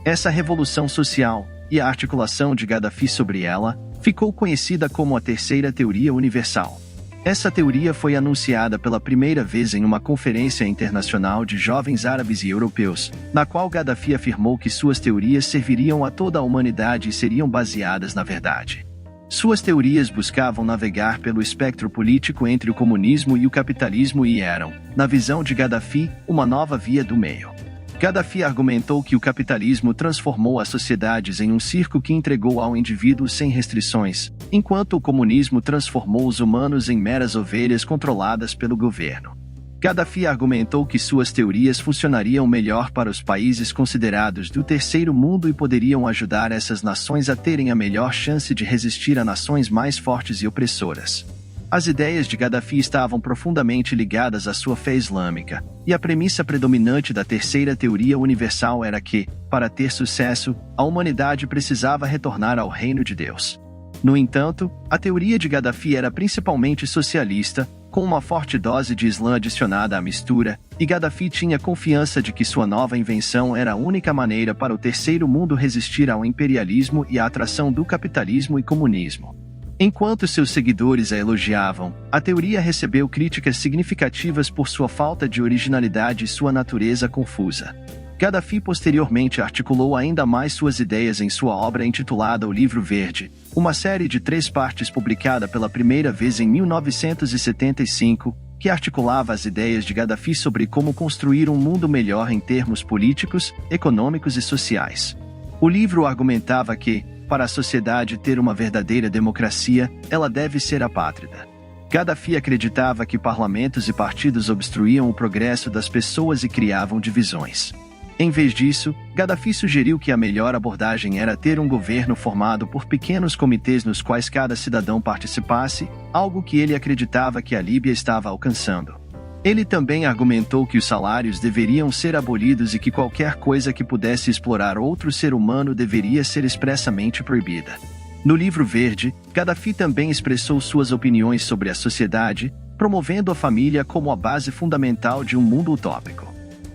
Essa revolução social, e a articulação de Gaddafi sobre ela, ficou conhecida como a Terceira Teoria Universal. Essa teoria foi anunciada pela primeira vez em uma conferência internacional de jovens árabes e europeus, na qual Gaddafi afirmou que suas teorias serviriam a toda a humanidade e seriam baseadas na verdade. Suas teorias buscavam navegar pelo espectro político entre o comunismo e o capitalismo e eram, na visão de Gaddafi, uma nova via do meio. Gaddafi argumentou que o capitalismo transformou as sociedades em um circo que entregou ao indivíduo sem restrições, enquanto o comunismo transformou os humanos em meras ovelhas controladas pelo governo. Gaddafi argumentou que suas teorias funcionariam melhor para os países considerados do terceiro mundo e poderiam ajudar essas nações a terem a melhor chance de resistir a nações mais fortes e opressoras. As ideias de Gaddafi estavam profundamente ligadas à sua fé islâmica, e a premissa predominante da Terceira Teoria Universal era que, para ter sucesso, a humanidade precisava retornar ao reino de Deus. No entanto, a teoria de Gaddafi era principalmente socialista, com uma forte dose de Islã adicionada à mistura, e Gaddafi tinha confiança de que sua nova invenção era a única maneira para o terceiro mundo resistir ao imperialismo e à atração do capitalismo e comunismo. Enquanto seus seguidores a elogiavam, a teoria recebeu críticas significativas por sua falta de originalidade e sua natureza confusa. Gaddafi posteriormente articulou ainda mais suas ideias em sua obra intitulada O Livro Verde, uma série de 3 partes publicada pela primeira vez em 1975, que articulava as ideias de Gaddafi sobre como construir um mundo melhor em termos políticos, econômicos e sociais. O livro argumentava que, para a sociedade ter uma verdadeira democracia, ela deve ser apátrida. Gaddafi acreditava que parlamentos e partidos obstruíam o progresso das pessoas e criavam divisões. Em vez disso, Gaddafi sugeriu que a melhor abordagem era ter um governo formado por pequenos comitês nos quais cada cidadão participasse, algo que ele acreditava que a Líbia estava alcançando. Ele também argumentou que os salários deveriam ser abolidos e que qualquer coisa que pudesse explorar outro ser humano deveria ser expressamente proibida. No Livro Verde, Gaddafi também expressou suas opiniões sobre a sociedade, promovendo a família como a base fundamental de um mundo utópico.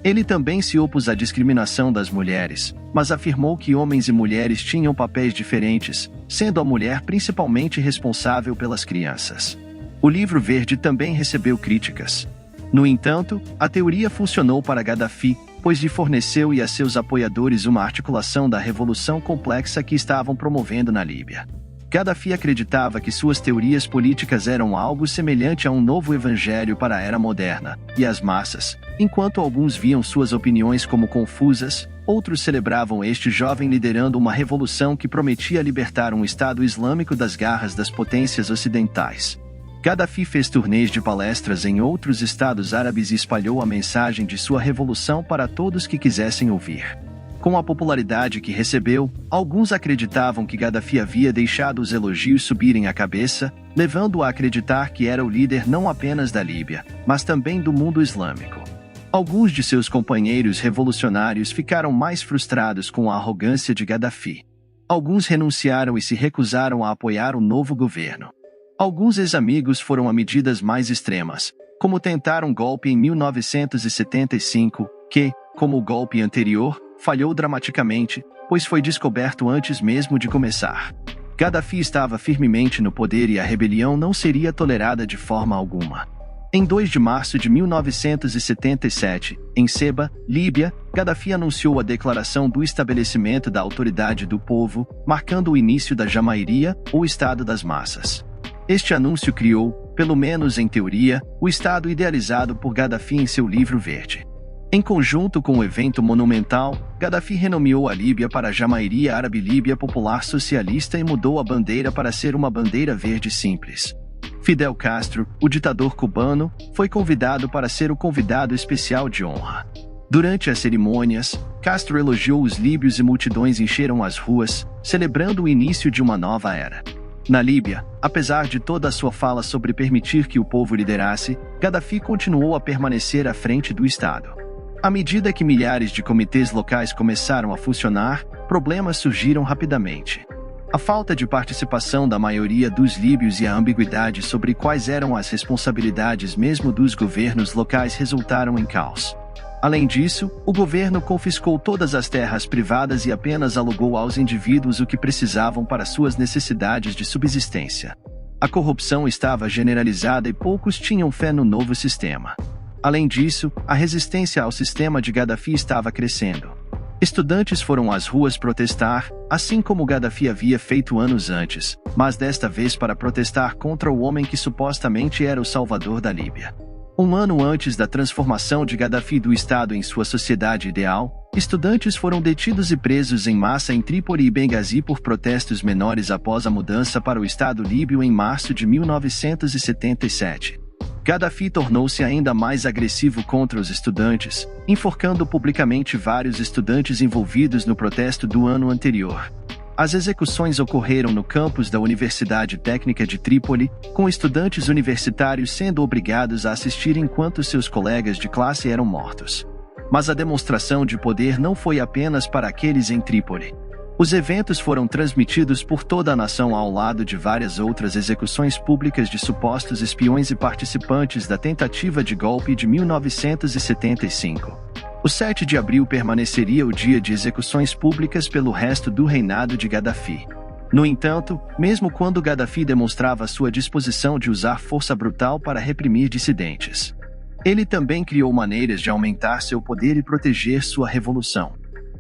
Ele também se opôs à discriminação das mulheres, mas afirmou que homens e mulheres tinham papéis diferentes, sendo a mulher principalmente responsável pelas crianças. O Livro Verde também recebeu críticas. No entanto, a teoria funcionou para Gaddafi, pois lhe forneceu e a seus apoiadores uma articulação da revolução complexa que estavam promovendo na Líbia. Gaddafi acreditava que suas teorias políticas eram algo semelhante a um novo evangelho para a era moderna, e as massas, enquanto alguns viam suas opiniões como confusas, outros celebravam este jovem liderando uma revolução que prometia libertar um Estado Islâmico das garras das potências ocidentais. Gaddafi fez turnês de palestras em outros estados árabes e espalhou a mensagem de sua revolução para todos que quisessem ouvir. Com a popularidade que recebeu, alguns acreditavam que Gaddafi havia deixado os elogios subirem a cabeça, levando-o a acreditar que era o líder não apenas da Líbia, mas também do mundo islâmico. Alguns de seus companheiros revolucionários ficaram mais frustrados com a arrogância de Gaddafi. Alguns renunciaram e se recusaram a apoiar o novo governo. Alguns ex-amigos foram a medidas mais extremas, como tentar um golpe em 1975, que, como o golpe anterior, falhou dramaticamente, pois foi descoberto antes mesmo de começar. Gaddafi estava firmemente no poder e a rebelião não seria tolerada de forma alguma. Em 2 de março de 1977, em Ceba, Líbia, Gaddafi anunciou a declaração do estabelecimento da Autoridade do Povo, marcando o início da Jamahiriya, ou Estado das Massas. Este anúncio criou, pelo menos em teoria, o Estado idealizado por Gaddafi em seu Livro Verde. Em conjunto com o evento monumental, Gaddafi renomeou a Líbia para Jamahiriya Árabe Líbia Popular Socialista e mudou a bandeira para ser uma bandeira verde simples. Fidel Castro, o ditador cubano, foi convidado para ser o convidado especial de honra. Durante as cerimônias, Castro elogiou os líbios e multidões encheram as ruas, celebrando o início de uma nova era. Na Líbia, apesar de toda a sua fala sobre permitir que o povo liderasse, Gaddafi continuou a permanecer à frente do Estado. À medida que milhares de comitês locais começaram a funcionar, problemas surgiram rapidamente. A falta de participação da maioria dos líbios e a ambiguidade sobre quais eram as responsabilidades mesmo dos governos locais resultaram em caos. Além disso, o governo confiscou todas as terras privadas e apenas alugou aos indivíduos o que precisavam para suas necessidades de subsistência. A corrupção estava generalizada e poucos tinham fé no novo sistema. Além disso, a resistência ao sistema de Gaddafi estava crescendo. Estudantes foram às ruas protestar, assim como Gaddafi havia feito anos antes, mas desta vez para protestar contra o homem que supostamente era o salvador da Líbia. Um ano antes da transformação de Gaddafi do Estado em sua sociedade ideal, estudantes foram detidos e presos em massa em Trípoli e Benghazi por protestos menores após a mudança para o Estado líbio em março de 1977. Gaddafi tornou-se ainda mais agressivo contra os estudantes, enforcando publicamente vários estudantes envolvidos no protesto do ano anterior. As execuções ocorreram no campus da Universidade Técnica de Trípoli, com estudantes universitários sendo obrigados a assistir enquanto seus colegas de classe eram mortos. Mas a demonstração de poder não foi apenas para aqueles em Trípoli. Os eventos foram transmitidos por toda a nação ao lado de várias outras execuções públicas de supostos espiões e participantes da tentativa de golpe de 1975. O 7 de abril permaneceria o dia de execuções públicas pelo resto do reinado de Gaddafi. No entanto, mesmo quando Gaddafi demonstrava sua disposição de usar força brutal para reprimir dissidentes, ele também criou maneiras de aumentar seu poder e proteger sua revolução.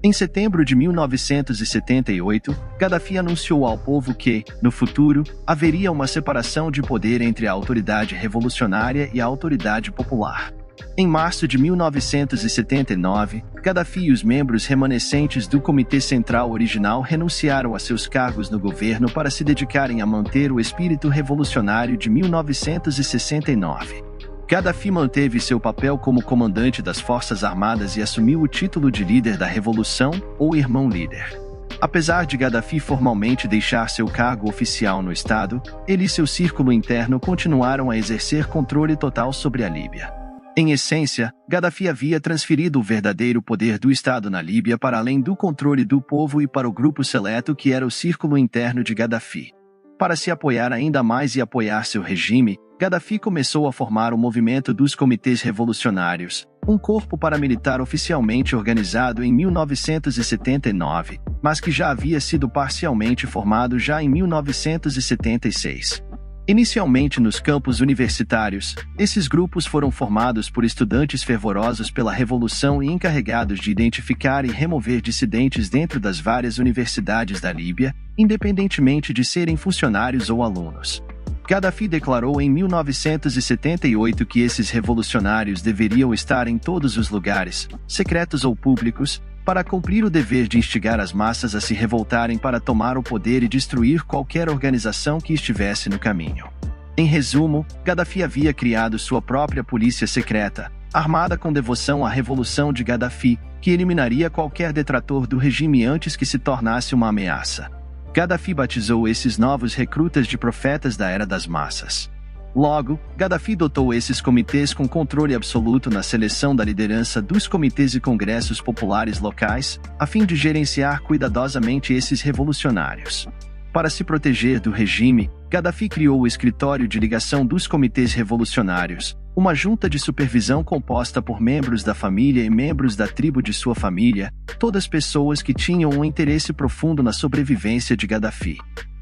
Em setembro de 1978, Gaddafi anunciou ao povo que, no futuro, haveria uma separação de poder entre a autoridade revolucionária e a autoridade popular. Em março de 1979, Gaddafi e os membros remanescentes do Comitê Central original renunciaram a seus cargos no governo para se dedicarem a manter o espírito revolucionário de 1969. Gaddafi manteve seu papel como comandante das Forças Armadas e assumiu o título de líder da Revolução, ou irmão líder. Apesar de Gaddafi formalmente deixar seu cargo oficial no Estado, ele e seu círculo interno continuaram a exercer controle total sobre a Líbia. Em essência, Gaddafi havia transferido o verdadeiro poder do Estado na Líbia para além do controle do povo e para o grupo seleto que era o círculo interno de Gaddafi. Para se apoiar ainda mais e apoiar seu regime, Gaddafi começou a formar o movimento dos Comitês Revolucionários, um corpo paramilitar oficialmente organizado em 1979, mas que já havia sido parcialmente formado já em 1976. Inicialmente nos campos universitários, esses grupos foram formados por estudantes fervorosos pela revolução e encarregados de identificar e remover dissidentes dentro das várias universidades da Líbia, independentemente de serem funcionários ou alunos. Gaddafi declarou em 1978 que esses revolucionários deveriam estar em todos os lugares, secretos ou públicos, para cumprir o dever de instigar as massas a se revoltarem para tomar o poder e destruir qualquer organização que estivesse no caminho. Em resumo, Gaddafi havia criado sua própria polícia secreta, armada com devoção à Revolução de Gaddafi, que eliminaria qualquer detrator do regime antes que se tornasse uma ameaça. Gaddafi batizou esses novos recrutas de profetas da Era das Massas. Logo, Gaddafi dotou esses comitês com controle absoluto na seleção da liderança dos comitês e congressos populares locais, a fim de gerenciar cuidadosamente esses revolucionários. Para se proteger do regime, Gaddafi criou o Escritório de Ligação dos Comitês Revolucionários, uma junta de supervisão composta por membros da família e membros da tribo de sua família, todas pessoas que tinham um interesse profundo na sobrevivência de Gaddafi.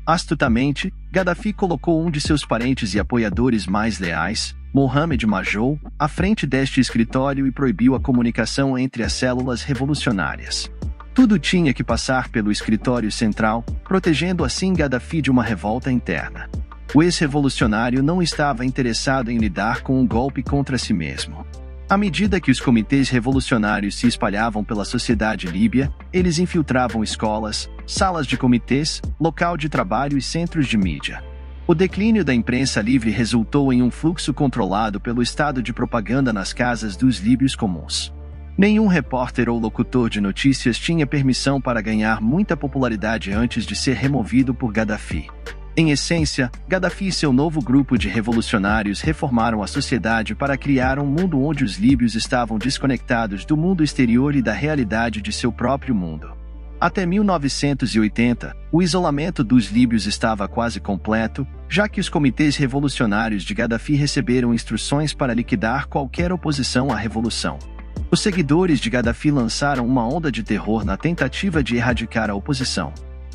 Astutamente, Gaddafi colocou um de seus parentes e apoiadores mais leais, Mohamed Majou, à frente deste escritório e proibiu a comunicação entre as células revolucionárias. Tudo tinha que passar pelo escritório central, protegendo assim Gaddafi de uma revolta interna. O ex-revolucionário não estava interessado em lidar com um golpe contra si mesmo. À medida que os comitês revolucionários se espalhavam pela sociedade líbia, eles infiltravam escolas, salas de comitês, local de trabalho e centros de mídia. O declínio da imprensa livre resultou em um fluxo controlado pelo estado de propaganda nas casas dos líbios comuns. Nenhum repórter ou locutor de notícias tinha permissão para ganhar muita popularidade antes de ser removido por Gaddafi. Em essência, Gaddafi e seu novo grupo de revolucionários reformaram a sociedade para criar um mundo onde os líbios estavam desconectados do mundo exterior e da realidade de seu próprio mundo. Até 1980, o isolamento dos líbios estava quase completo, já que os comitês revolucionários de Gaddafi receberam instruções para liquidar qualquer oposição à revolução. Os seguidores de Gaddafi lançaram uma onda de terror na tentativa de erradicar a oposição.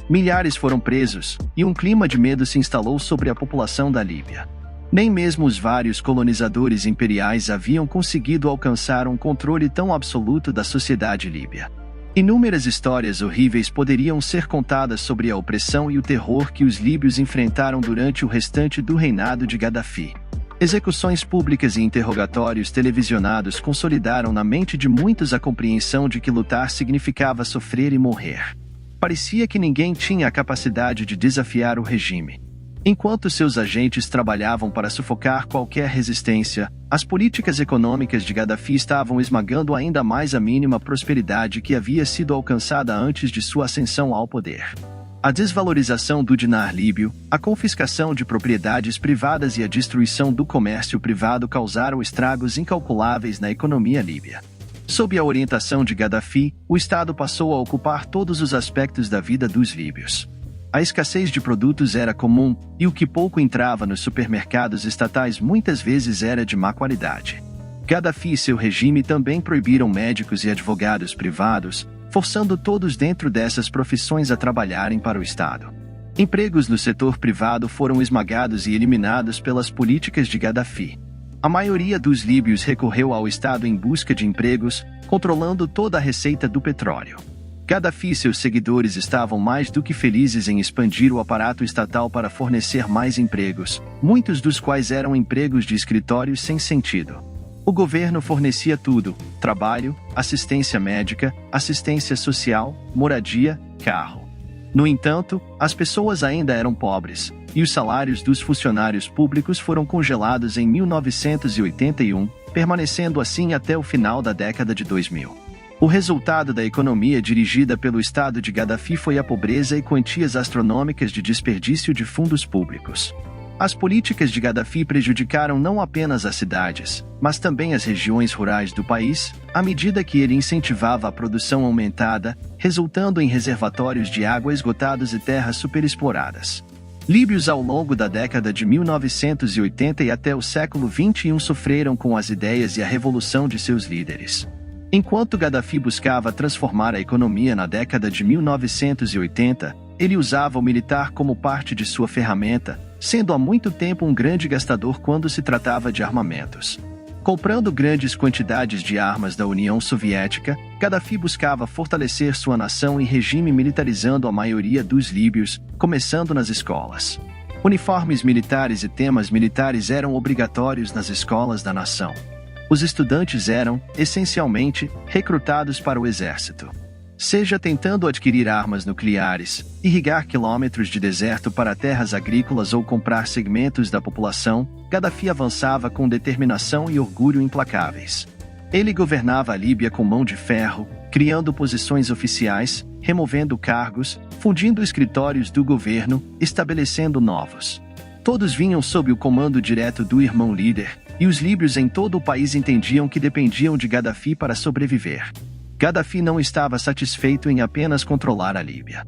Milhares foram presos, e um clima de medo se instalou sobre a população da Líbia. Nem mesmo os vários colonizadores imperiais haviam conseguido alcançar um controle tão absoluto da sociedade líbia. Inúmeras histórias horríveis poderiam ser contadas sobre a opressão e o terror que os líbios enfrentaram durante o restante do reinado de Gaddafi. Execuções públicas e interrogatórios televisionados consolidaram na mente de muitos a compreensão de que lutar significava sofrer e morrer. Parecia que ninguém tinha a capacidade de desafiar o regime. Enquanto seus agentes trabalhavam para sufocar qualquer resistência, as políticas econômicas de Gaddafi estavam esmagando ainda mais a mínima prosperidade que havia sido alcançada antes de sua ascensão ao poder. A desvalorização do dinar líbio, a confiscação de propriedades privadas e a destruição do comércio privado causaram estragos incalculáveis na economia líbia. Sob a orientação de Gaddafi, o Estado passou a ocupar todos os aspectos da vida dos líbios. A escassez de produtos era comum, e o que pouco entrava nos supermercados estatais muitas vezes era de má qualidade. Gaddafi e seu regime também proibiram médicos e advogados privados, forçando todos dentro dessas profissões a trabalharem para o Estado. Empregos no setor privado foram esmagados e eliminados pelas políticas de Gaddafi. A maioria dos líbios recorreu ao Estado em busca de empregos, controlando toda a receita do petróleo. Gaddafi e seus seguidores estavam mais do que felizes em expandir o aparato estatal para fornecer mais empregos, muitos dos quais eram empregos de escritórios sem sentido. O governo fornecia tudo: trabalho, assistência médica, assistência social, moradia, carro. No entanto, as pessoas ainda eram pobres, e os salários dos funcionários públicos foram congelados em 1981, permanecendo assim até o final da década de 2000. O resultado da economia dirigida pelo Estado de Gaddafi foi a pobreza e quantias astronômicas de desperdício de fundos públicos. As políticas de Gaddafi prejudicaram não apenas as cidades, mas também as regiões rurais do país, à medida que ele incentivava a produção aumentada, resultando em reservatórios de água esgotados e terras superexploradas. Líbios ao longo da década de 1980 e até o século XXI sofreram com as ideias e a revolução de seus líderes. Enquanto Gaddafi buscava transformar a economia na década de 1980, ele usava o militar como parte de sua ferramenta, sendo há muito tempo um grande gastador quando se tratava de armamentos. Comprando grandes quantidades de armas da União Soviética, Gaddafi buscava fortalecer sua nação e regime militarizando a maioria dos líbios, começando nas escolas. Uniformes militares e temas militares eram obrigatórios nas escolas da nação. Os estudantes eram, essencialmente, recrutados para o exército. Seja tentando adquirir armas nucleares, irrigar quilômetros de deserto para terras agrícolas ou comprar segmentos da população, Gaddafi avançava com determinação e orgulho implacáveis. Ele governava a Líbia com mão de ferro, criando posições oficiais, removendo cargos, fundindo escritórios do governo, estabelecendo novos. Todos vinham sob o comando direto do irmão líder, e os líbios em todo o país entendiam que dependiam de Gaddafi para sobreviver. Gaddafi não estava satisfeito em apenas controlar a Líbia.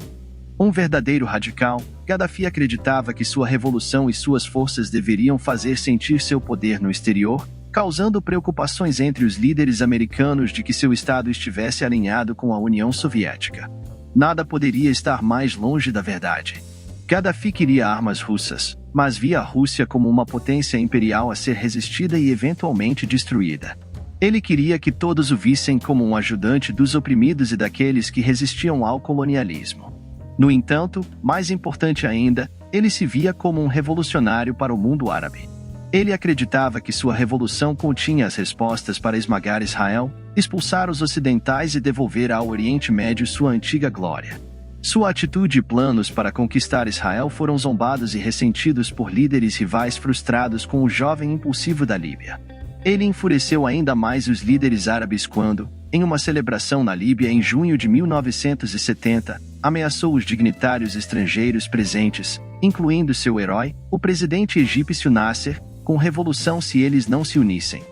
Um verdadeiro radical, Gaddafi acreditava que sua revolução e suas forças deveriam fazer sentir seu poder no exterior, causando preocupações entre os líderes americanos de que seu estado estivesse alinhado com a União Soviética. Nada poderia estar mais longe da verdade. Gaddafi queria armas russas, mas via a Rússia como uma potência imperial a ser resistida e eventualmente destruída. Ele queria que todos o vissem como um ajudante dos oprimidos e daqueles que resistiam ao colonialismo. No entanto, mais importante ainda, ele se via como um revolucionário para o mundo árabe. Ele acreditava que sua revolução continha as respostas para esmagar Israel, expulsar os ocidentais e devolver ao Oriente Médio sua antiga glória. Sua atitude e planos para conquistar Israel foram zombados e ressentidos por líderes rivais frustrados com o jovem impulsivo da Líbia. Ele enfureceu ainda mais os líderes árabes quando, em uma celebração na Líbia em junho de 1970, ameaçou os dignitários estrangeiros presentes, incluindo seu herói, o presidente egípcio Nasser, com revolução se eles não se unissem.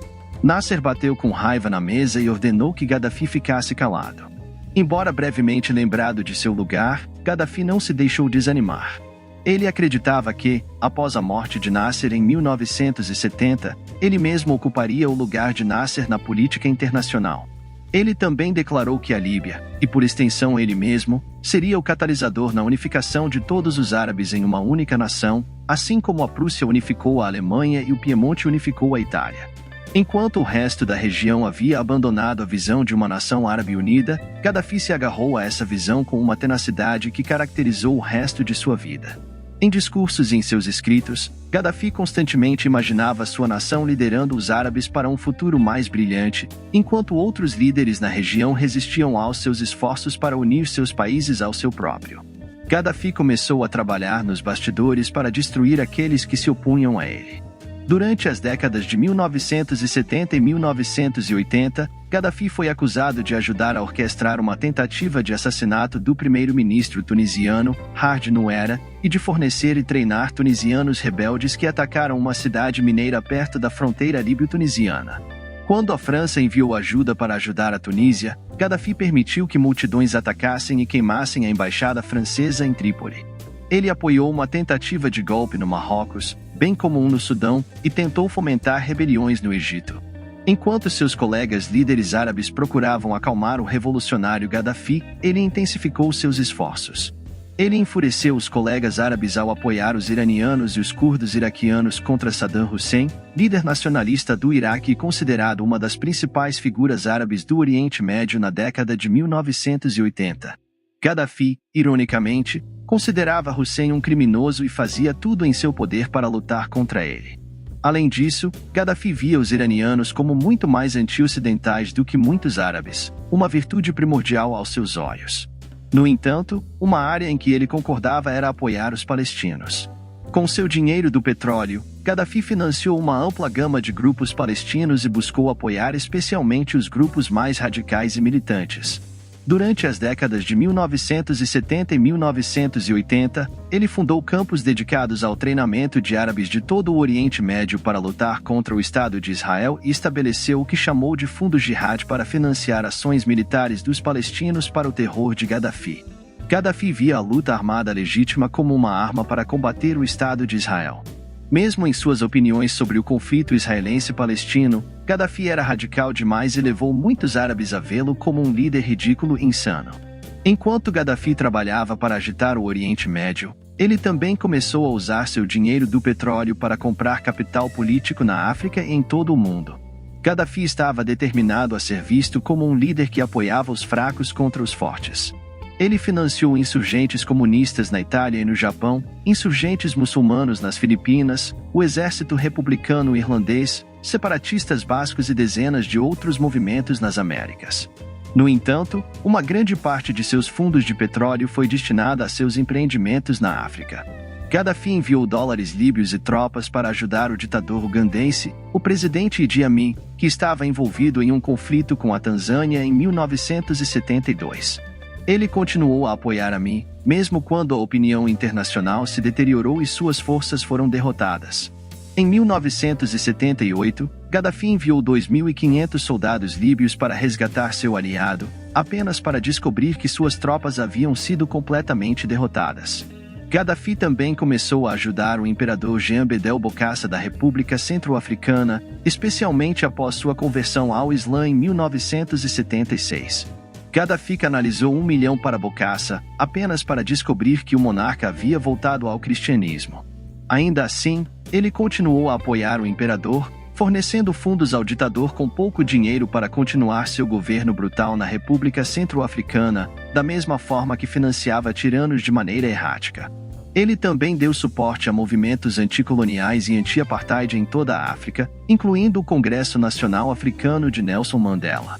Nasser bateu com raiva na mesa e ordenou que Gaddafi ficasse calado. Embora brevemente lembrado de seu lugar, Gaddafi não se deixou desanimar. Ele acreditava que, após a morte de Nasser em 1970, ele mesmo ocuparia o lugar de Nasser na política internacional. Ele também declarou que a Líbia, e por extensão ele mesmo, seria o catalisador na unificação de todos os árabes em uma única nação, assim como a Prússia unificou a Alemanha e o Piemonte unificou a Itália. Enquanto o resto da região havia abandonado a visão de uma nação árabe unida, Gaddafi se agarrou a essa visão com uma tenacidade que caracterizou o resto de sua vida. Em discursos e em seus escritos, Gaddafi constantemente imaginava sua nação liderando os árabes para um futuro mais brilhante, enquanto outros líderes na região resistiam aos seus esforços para unir seus países ao seu próprio. Gaddafi começou a trabalhar nos bastidores para destruir aqueles que se opunham a ele. Durante as décadas de 1970 e 1980, Gaddafi foi acusado de ajudar a orquestrar uma tentativa de assassinato do primeiro-ministro tunisiano, Hadi Nouera, e de fornecer e treinar tunisianos rebeldes que atacaram uma cidade mineira perto da fronteira líbio-tunisiana. Quando a França enviou ajuda para ajudar a Tunísia, Gaddafi permitiu que multidões atacassem e queimassem a embaixada francesa em Trípoli. Ele apoiou uma tentativa de golpe no Marrocos, bem como um no Sudão, e tentou fomentar rebeliões no Egito. Enquanto seus colegas líderes árabes procuravam acalmar o revolucionário Gaddafi, ele intensificou seus esforços. Ele enfureceu os colegas árabes ao apoiar os iranianos e os curdos iraquianos contra Saddam Hussein, líder nacionalista do Iraque e considerado uma das principais figuras árabes do Oriente Médio na década de 1980. Gaddafi, ironicamente, considerava Hussein um criminoso e fazia tudo em seu poder para lutar contra ele. Além disso, Gaddafi via os iranianos como muito mais anti-ocidentais do que muitos árabes, uma virtude primordial aos seus olhos. No entanto, uma área em que ele concordava era apoiar os palestinos. Com seu dinheiro do petróleo, Gaddafi financiou uma ampla gama de grupos palestinos e buscou apoiar especialmente os grupos mais radicais e militantes. Durante as décadas de 1970 e 1980, ele fundou campos dedicados ao treinamento de árabes de todo o Oriente Médio para lutar contra o Estado de Israel e estabeleceu o que chamou de Fundo Jihad para financiar ações militares dos palestinos para o terror de Gaddafi. Gaddafi via a luta armada legítima como uma arma para combater o Estado de Israel. Mesmo em suas opiniões sobre o conflito israelense-palestino, Gaddafi era radical demais e levou muitos árabes a vê-lo como um líder ridículo e insano. Enquanto Gaddafi trabalhava para agitar o Oriente Médio, ele também começou a usar seu dinheiro do petróleo para comprar capital político na África e em todo o mundo. Gaddafi estava determinado a ser visto como um líder que apoiava os fracos contra os fortes. Ele financiou insurgentes comunistas na Itália e no Japão, insurgentes muçulmanos nas Filipinas, o exército republicano irlandês, separatistas bascos e dezenas de outros movimentos nas Américas. No entanto, uma grande parte de seus fundos de petróleo foi destinada a seus empreendimentos na África. Gaddafi enviou dólares líbios e tropas para ajudar o ditador ugandense, o presidente Idi Amin, que estava envolvido em um conflito com a Tanzânia em 1972. Ele continuou a apoiar Amin, mesmo quando a opinião internacional se deteriorou e suas forças foram derrotadas. Em 1978, Gaddafi enviou 2.500 soldados líbios para resgatar seu aliado, apenas para descobrir que suas tropas haviam sido completamente derrotadas. Gaddafi também começou a ajudar o imperador Jean Bedel Bokassa da República Centro-Africana, especialmente após sua conversão ao Islã em 1976. Gaddafi canalizou 1 milhão para Bokassa, apenas para descobrir que o monarca havia voltado ao cristianismo. Ainda assim, ele continuou a apoiar o imperador, fornecendo fundos ao ditador com pouco dinheiro para continuar seu governo brutal na República Centro-Africana, da mesma forma que financiava tiranos de maneira errática. Ele também deu suporte a movimentos anticoloniais e anti-apartheid em toda a África, incluindo o Congresso Nacional Africano de Nelson Mandela.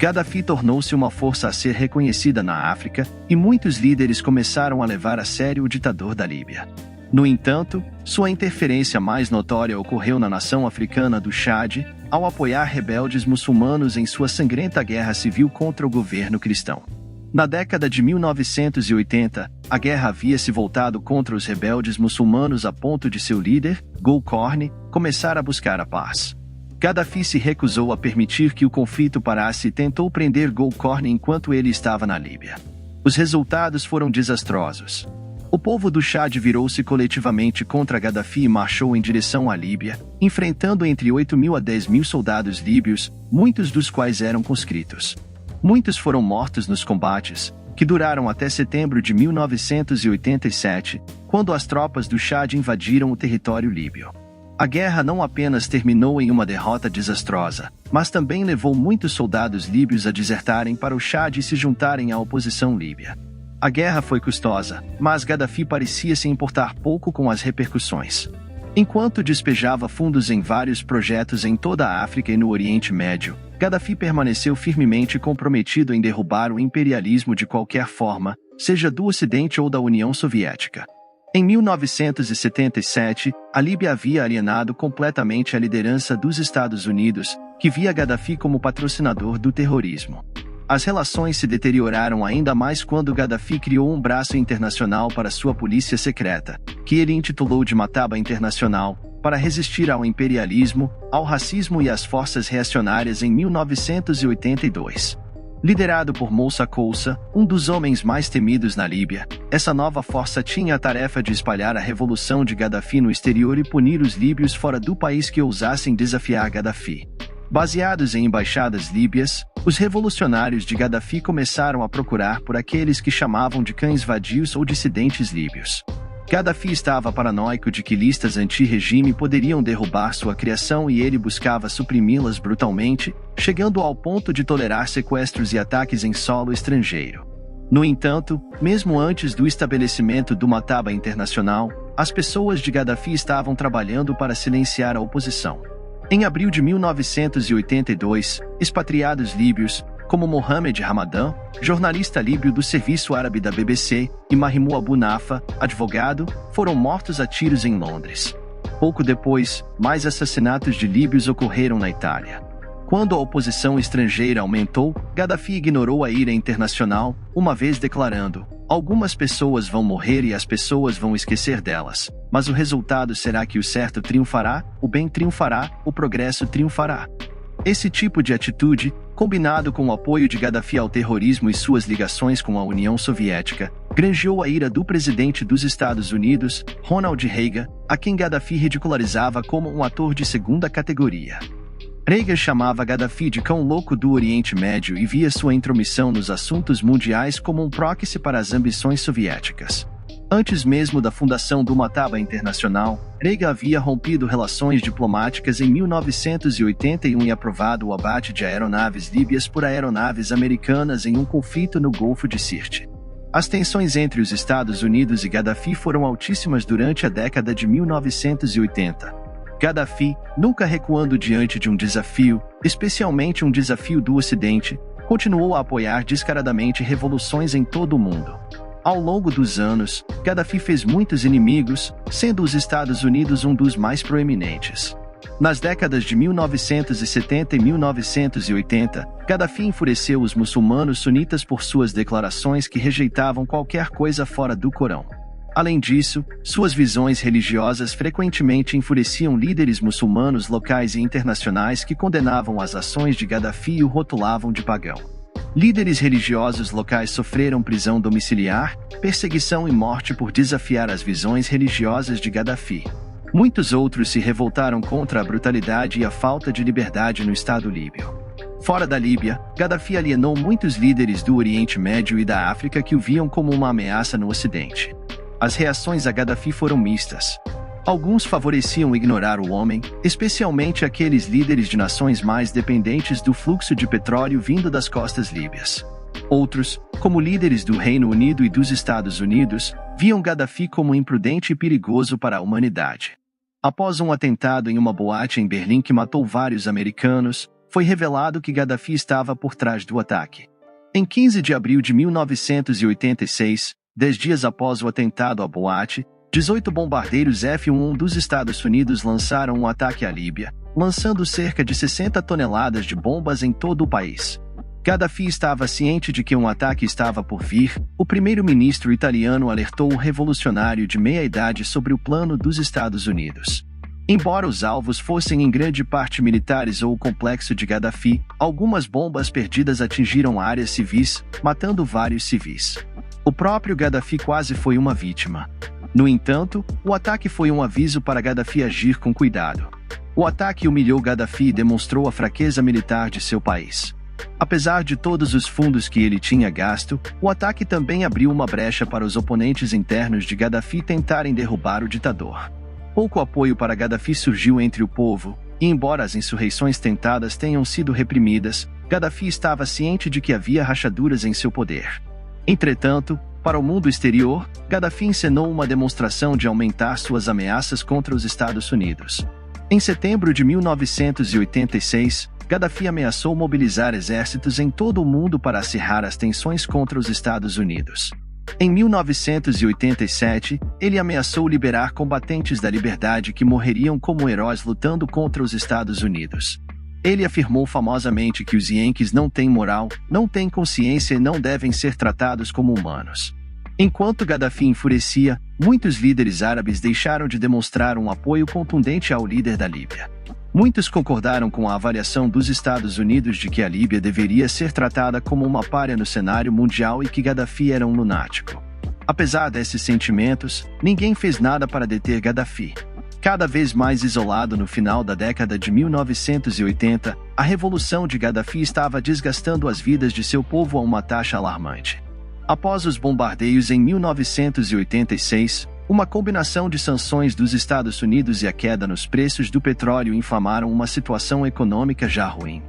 Gaddafi tornou-se uma força a ser reconhecida na África, e muitos líderes começaram a levar a sério o ditador da Líbia. No entanto, sua interferência mais notória ocorreu na nação africana do Chad, ao apoiar rebeldes muçulmanos em sua sangrenta guerra civil contra o governo cristão. Na década de 1980, a guerra havia se voltado contra os rebeldes muçulmanos a ponto de seu líder, Gulcorne, começar a buscar a paz. Gaddafi se recusou a permitir que o conflito parasse e tentou prender Gulcorne enquanto ele estava na Líbia. Os resultados foram desastrosos. O povo do Chad virou-se coletivamente contra Gaddafi e marchou em direção à Líbia, enfrentando entre 8.000 a 10.000 soldados líbios, muitos dos quais eram conscritos. Muitos foram mortos nos combates, que duraram até setembro de 1987, quando as tropas do Chad invadiram o território líbio. A guerra não apenas terminou em uma derrota desastrosa, mas também levou muitos soldados líbios a desertarem para o Chad e se juntarem à oposição líbia. A guerra foi custosa, mas Gaddafi parecia se importar pouco com as repercussões. Enquanto despejava fundos em vários projetos em toda a África e no Oriente Médio, Gaddafi permaneceu firmemente comprometido em derrubar o imperialismo de qualquer forma, seja do Ocidente ou da União Soviética. Em 1977, a Líbia havia alienado completamente a liderança dos Estados Unidos, que via Gaddafi como patrocinador do terrorismo. As relações se deterioraram ainda mais quando Gaddafi criou um braço internacional para sua polícia secreta, que ele intitulou de Mataba Internacional, para resistir ao imperialismo, ao racismo e às forças reacionárias em 1982. Liderado por Moussa Koussa, um dos homens mais temidos na Líbia, essa nova força tinha a tarefa de espalhar a revolução de Gaddafi no exterior e punir os líbios fora do país que ousassem desafiar Gaddafi. Baseados em embaixadas líbias, os revolucionários de Gaddafi começaram a procurar por aqueles que chamavam de cães vadios ou dissidentes líbios. Gaddafi estava paranoico de que listas anti-regime poderiam derrubar sua criação e ele buscava suprimi-las brutalmente, chegando ao ponto de tolerar sequestros e ataques em solo estrangeiro. No entanto, mesmo antes do estabelecimento do Mataba Internacional, as pessoas de Gaddafi estavam trabalhando para silenciar a oposição. Em abril de 1982, expatriados líbios, como Mohamed Ramadan, jornalista líbio do Serviço Árabe da BBC, e Mahmoud Abu Nafa, advogado, foram mortos a tiros em Londres. Pouco depois, mais assassinatos de líbios ocorreram na Itália. Quando a oposição estrangeira aumentou, Gaddafi ignorou a ira internacional, uma vez declarando: algumas pessoas vão morrer e as pessoas vão esquecer delas, mas o resultado será que o certo triunfará, o bem triunfará, o progresso triunfará. Esse tipo de atitude, combinado com o apoio de Gaddafi ao terrorismo e suas ligações com a União Soviética, granjeou a ira do presidente dos Estados Unidos, Ronald Reagan, a quem Gaddafi ridicularizava como um ator de segunda categoria. Reagan chamava Gaddafi de cão louco do Oriente Médio e via sua intromissão nos assuntos mundiais como um proxy para as ambições soviéticas. Antes mesmo da fundação do Mataba Internacional, Reagan havia rompido relações diplomáticas em 1981 e aprovado o abate de aeronaves líbias por aeronaves americanas em um conflito no Golfo de Sirte. As tensões entre os Estados Unidos e Gaddafi foram altíssimas durante a década de 1980. Gaddafi, nunca recuando diante de um desafio, especialmente um desafio do Ocidente, continuou a apoiar descaradamente revoluções em todo o mundo. Ao longo dos anos, Gaddafi fez muitos inimigos, sendo os Estados Unidos um dos mais proeminentes. Nas décadas de 1970 e 1980, Gaddafi enfureceu os muçulmanos sunitas por suas declarações que rejeitavam qualquer coisa fora do Corão. Além disso, suas visões religiosas frequentemente enfureciam líderes muçulmanos locais e internacionais que condenavam as ações de Gaddafi e o rotulavam de pagão. Líderes religiosos locais sofreram prisão domiciliar, perseguição e morte por desafiar as visões religiosas de Gaddafi. Muitos outros se revoltaram contra a brutalidade e a falta de liberdade no Estado líbio. Fora da Líbia, Gaddafi alienou muitos líderes do Oriente Médio e da África que o viam como uma ameaça no Ocidente. As reações a Gaddafi foram mistas. Alguns favoreciam ignorar o homem, especialmente aqueles líderes de nações mais dependentes do fluxo de petróleo vindo das costas líbias. Outros, como líderes do Reino Unido e dos Estados Unidos, viam Gaddafi como imprudente e perigoso para a humanidade. Após um atentado em uma boate em Berlim que matou vários americanos, foi revelado que Gaddafi estava por trás do ataque. Em 15 de abril de 1986, 10 dias após o atentado à boate, 18 bombardeiros F-1 dos Estados Unidos lançaram um ataque à Líbia, lançando cerca de 60 toneladas de bombas em todo o país. Gaddafi estava ciente de que um ataque estava por vir. O primeiro-ministro italiano alertou o revolucionário de meia-idade sobre o plano dos Estados Unidos. Embora os alvos fossem em grande parte militares ou o complexo de Gaddafi, algumas bombas perdidas atingiram áreas civis, matando vários civis. O próprio Gaddafi quase foi uma vítima. No entanto, o ataque foi um aviso para Gaddafi agir com cuidado. O ataque humilhou Gaddafi e demonstrou a fraqueza militar de seu país. Apesar de todos os fundos que ele tinha gasto, o ataque também abriu uma brecha para os oponentes internos de Gaddafi tentarem derrubar o ditador. Pouco apoio para Gaddafi surgiu entre o povo, e embora as insurreições tentadas tenham sido reprimidas, Gaddafi estava ciente de que havia rachaduras em seu poder. Entretanto, para o mundo exterior, Gaddafi encenou uma demonstração de aumentar suas ameaças contra os Estados Unidos. Em setembro de 1986, Gaddafi ameaçou mobilizar exércitos em todo o mundo para acirrar as tensões contra os Estados Unidos. Em 1987, ele ameaçou liberar combatentes da liberdade que morreriam como heróis lutando contra os Estados Unidos. Ele afirmou famosamente que os Yankees não têm moral, não têm consciência e não devem ser tratados como humanos. Enquanto Gaddafi enfurecia, muitos líderes árabes deixaram de demonstrar um apoio contundente ao líder da Líbia. Muitos concordaram com a avaliação dos Estados Unidos de que a Líbia deveria ser tratada como uma pária no cenário mundial e que Gaddafi era um lunático. Apesar desses sentimentos, ninguém fez nada para deter Gaddafi. Cada vez mais isolado no final da década de 1980, a revolução de Gaddafi estava desgastando as vidas de seu povo a uma taxa alarmante. Após os bombardeios em 1986, uma combinação de sanções dos Estados Unidos e a queda nos preços do petróleo inflamaram uma situação econômica já ruim.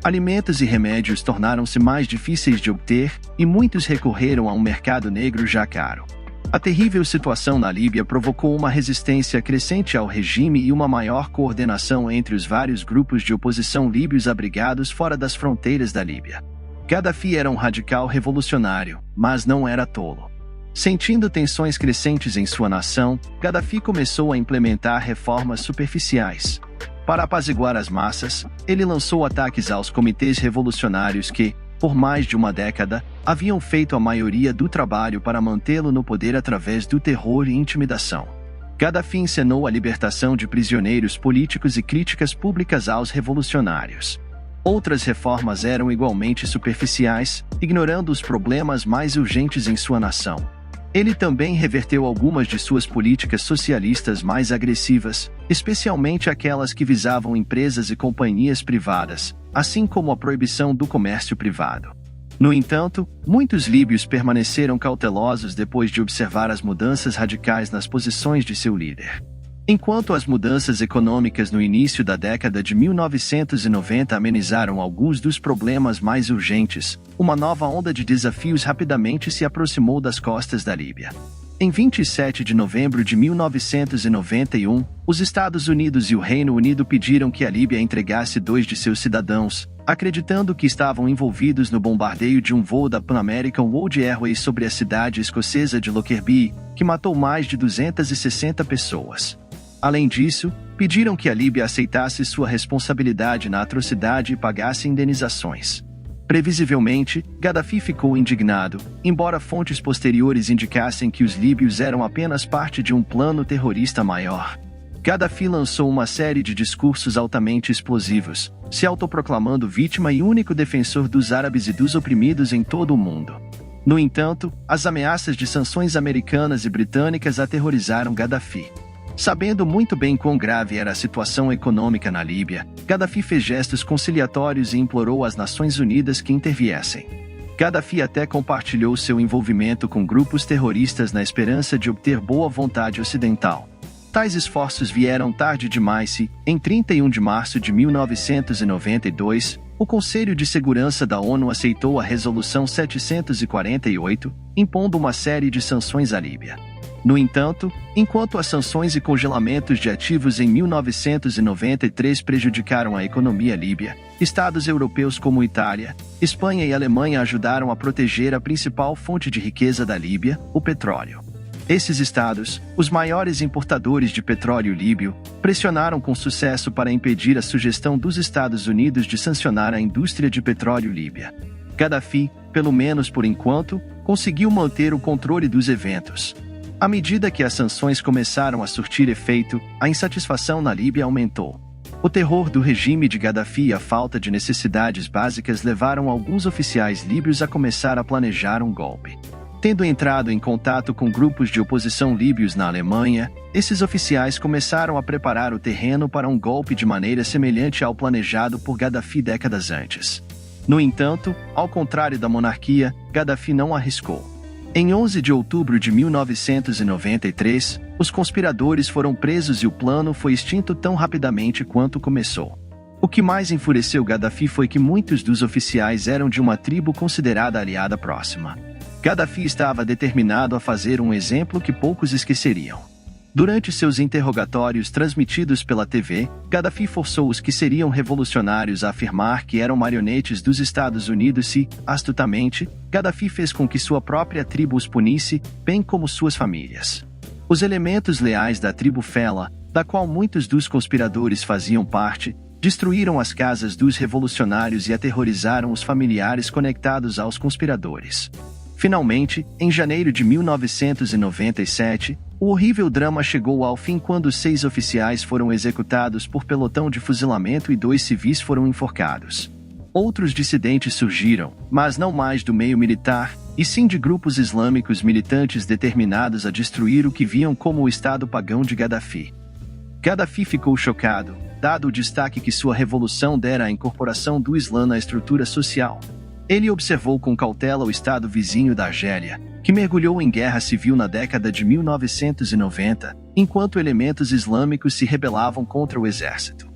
Alimentos e remédios tornaram-se mais difíceis de obter e muitos recorreram a um mercado negro já caro. A terrível situação na Líbia provocou uma resistência crescente ao regime e uma maior coordenação entre os vários grupos de oposição líbios abrigados fora das fronteiras da Líbia. Gaddafi era um radical revolucionário, mas não era tolo. Sentindo tensões crescentes em sua nação, Gaddafi começou a implementar reformas superficiais. Para apaziguar as massas, ele lançou ataques aos comitês revolucionários que, por mais de uma década, haviam feito a maioria do trabalho para mantê-lo no poder através do terror e intimidação. Gaddafi encenou a libertação de prisioneiros políticos e críticas públicas aos revolucionários. Outras reformas eram igualmente superficiais, ignorando os problemas mais urgentes em sua nação. Ele também reverteu algumas de suas políticas socialistas mais agressivas, especialmente aquelas que visavam empresas e companhias privadas, assim como a proibição do comércio privado. No entanto, muitos líbios permaneceram cautelosos depois de observar as mudanças radicais nas posições de seu líder. Enquanto as mudanças econômicas no início da década de 1990 amenizaram alguns dos problemas mais urgentes, uma nova onda de desafios rapidamente se aproximou das costas da Líbia. Em 27 de novembro de 1991, os Estados Unidos e o Reino Unido pediram que a Líbia entregasse 2 de seus cidadãos, acreditando que estavam envolvidos no bombardeio de um voo da Pan American World Airways sobre a cidade escocesa de Lockerbie, que matou mais de 260 pessoas. Além disso, pediram que a Líbia aceitasse sua responsabilidade na atrocidade e pagasse indenizações. Previsivelmente, Gaddafi ficou indignado, embora fontes posteriores indicassem que os líbios eram apenas parte de um plano terrorista maior. Gaddafi lançou uma série de discursos altamente explosivos, se autoproclamando vítima e único defensor dos árabes e dos oprimidos em todo o mundo. No entanto, as ameaças de sanções americanas e britânicas aterrorizaram Gaddafi. Sabendo muito bem quão grave era a situação econômica na Líbia, Gaddafi fez gestos conciliatórios e implorou às Nações Unidas que interviessem. Gaddafi até compartilhou seu envolvimento com grupos terroristas na esperança de obter boa vontade ocidental. Tais esforços vieram tarde demais e, em 31 de março de 1992, o Conselho de Segurança da ONU aceitou a Resolução 748, impondo uma série de sanções à Líbia. No entanto, enquanto as sanções e congelamentos de ativos em 1993 prejudicaram a economia líbia, estados europeus como Itália, Espanha e Alemanha ajudaram a proteger a principal fonte de riqueza da Líbia, o petróleo. Esses estados, os maiores importadores de petróleo líbio, pressionaram com sucesso para impedir a sugestão dos Estados Unidos de sancionar a indústria de petróleo líbia. Gaddafi, pelo menos por enquanto, conseguiu manter o controle dos eventos. À medida que as sanções começaram a surtir efeito, a insatisfação na Líbia aumentou. O terror do regime de Gaddafi e a falta de necessidades básicas levaram alguns oficiais líbios a começar a planejar um golpe. Tendo entrado em contato com grupos de oposição líbios na Alemanha, esses oficiais começaram a preparar o terreno para um golpe de maneira semelhante ao planejado por Gaddafi décadas antes. No entanto, ao contrário da monarquia, Gaddafi não arriscou. Em 11 de outubro de 1993, os conspiradores foram presos e o plano foi extinto tão rapidamente quanto começou. O que mais enfureceu Gaddafi foi que muitos dos oficiais eram de uma tribo considerada aliada próxima. Gaddafi estava determinado a fazer um exemplo que poucos esqueceriam. Durante seus interrogatórios transmitidos pela TV, Gaddafi forçou os que seriam revolucionários a afirmar que eram marionetes dos Estados Unidos e, astutamente, Gaddafi fez com que sua própria tribo os punisse, bem como suas famílias. Os elementos leais da tribo Fela, da qual muitos dos conspiradores faziam parte, destruíram as casas dos revolucionários e aterrorizaram os familiares conectados aos conspiradores. Finalmente, em janeiro de 1997, o horrível drama chegou ao fim quando 6 oficiais foram executados por pelotão de fuzilamento e 2 civis foram enforcados. Outros dissidentes surgiram, mas não mais do meio militar, e sim de grupos islâmicos militantes determinados a destruir o que viam como o Estado pagão de Gaddafi. Gaddafi ficou chocado, dado o destaque que sua revolução dera à incorporação do Islã na estrutura social. Ele observou com cautela o estado vizinho da Argélia, que mergulhou em guerra civil na década de 1990, enquanto elementos islâmicos se rebelavam contra o exército.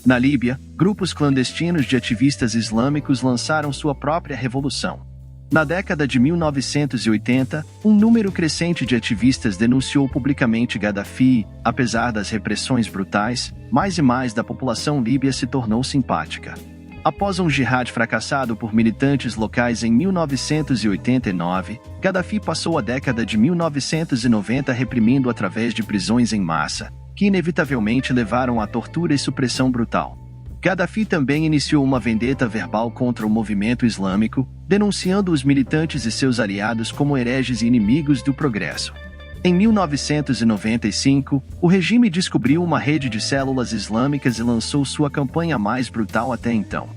Na Líbia, grupos clandestinos de ativistas islâmicos lançaram sua própria revolução. Na década de 1980, um número crescente de ativistas denunciou publicamente Gaddafi e, apesar das repressões brutais, mais e mais da população líbia se tornou simpática. Após um jihad fracassado por militantes locais em 1989, Gaddafi passou a década de 1990 reprimindo através de prisões em massa, que inevitavelmente levaram à tortura e supressão brutal. Gaddafi também iniciou uma vendetta verbal contra o movimento islâmico, denunciando os militantes e seus aliados como hereges e inimigos do progresso. Em 1995, o regime descobriu uma rede de células islâmicas e lançou sua campanha mais brutal até então.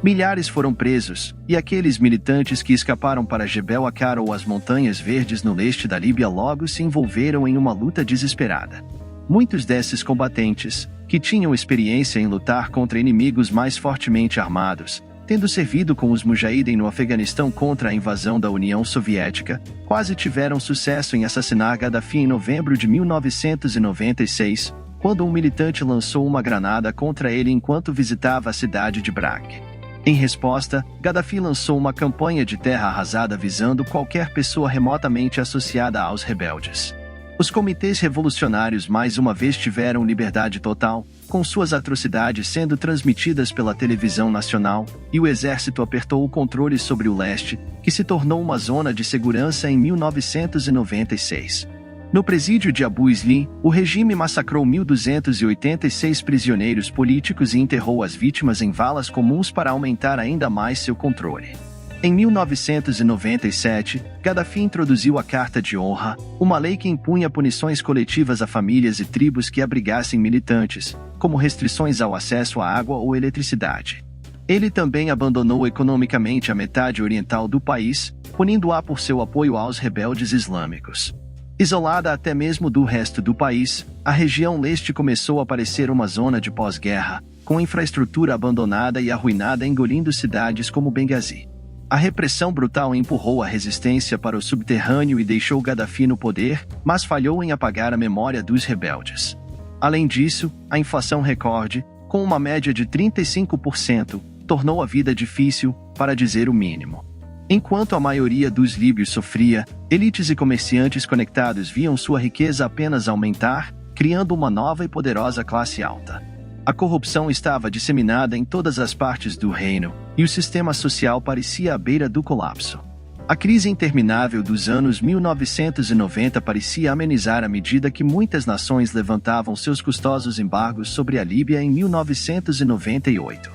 Milhares foram presos, e aqueles militantes que escaparam para Jebel Akar ou as Montanhas Verdes no leste da Líbia logo se envolveram em uma luta desesperada. Muitos desses combatentes, que tinham experiência em lutar contra inimigos mais fortemente armados, tendo servido com os Mujahideen no Afeganistão contra a invasão da União Soviética, quase tiveram sucesso em assassinar Gaddafi em novembro de 1996, quando um militante lançou uma granada contra ele enquanto visitava a cidade de Brak. Em resposta, Gaddafi lançou uma campanha de terra arrasada visando qualquer pessoa remotamente associada aos rebeldes. Os comitês revolucionários mais uma vez tiveram liberdade total, com suas atrocidades sendo transmitidas pela televisão nacional, e o exército apertou o controle sobre o leste, que se tornou uma zona de segurança em 1996. No presídio de Abu Islim, o regime massacrou 1.286 prisioneiros políticos e enterrou as vítimas em valas comuns para aumentar ainda mais seu controle. Em 1997, Gaddafi introduziu a Carta de Honra, uma lei que impunha punições coletivas a famílias e tribos que abrigassem militantes, como restrições ao acesso à água ou eletricidade. Ele também abandonou economicamente a metade oriental do país, punindo-a por seu apoio aos rebeldes islâmicos. Isolada até mesmo do resto do país, a região leste começou a parecer uma zona de pós-guerra, com infraestrutura abandonada e arruinada engolindo cidades como Benghazi. A repressão brutal empurrou a resistência para o subterrâneo e deixou Gaddafi no poder, mas falhou em apagar a memória dos rebeldes. Além disso, a inflação recorde, com uma média de 35%, tornou a vida difícil, para dizer o mínimo. Enquanto a maioria dos líbios sofria, elites e comerciantes conectados viam sua riqueza apenas aumentar, criando uma nova e poderosa classe alta. A corrupção estava disseminada em todas as partes do reino, e o sistema social parecia à beira do colapso. A crise interminável dos anos 1990 parecia amenizar à medida que muitas nações levantavam seus custosos embargos sobre a Líbia em 1998.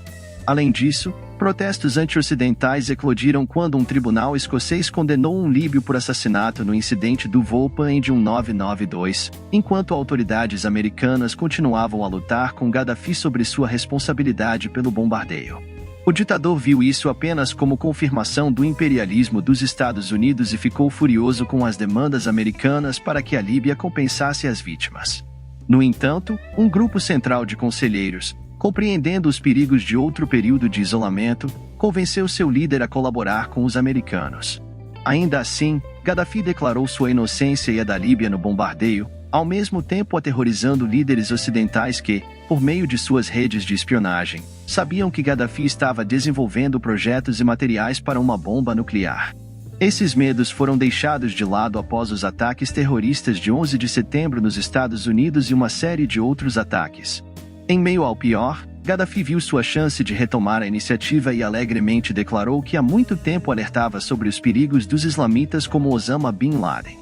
Além disso, protestos anti-ocidentais eclodiram quando um tribunal escocês condenou um líbio por assassinato no incidente do voo Pan de 1992, enquanto autoridades americanas continuavam a lutar com Gaddafi sobre sua responsabilidade pelo bombardeio. O ditador viu isso apenas como confirmação do imperialismo dos Estados Unidos e ficou furioso com as demandas americanas para que a Líbia compensasse as vítimas. No entanto, um grupo central de conselheiros, compreendendo os perigos de outro período de isolamento, convenceu seu líder a colaborar com os americanos. Ainda assim, Gaddafi declarou sua inocência e a da Líbia no bombardeio, ao mesmo tempo aterrorizando líderes ocidentais que, por meio de suas redes de espionagem, sabiam que Gaddafi estava desenvolvendo projetos e materiais para uma bomba nuclear. Esses medos foram deixados de lado após os ataques terroristas de 11 de setembro nos Estados Unidos e uma série de outros ataques. Em meio ao pior, Gaddafi viu sua chance de retomar a iniciativa e alegremente declarou que há muito tempo alertava sobre os perigos dos islamitas como Osama Bin Laden.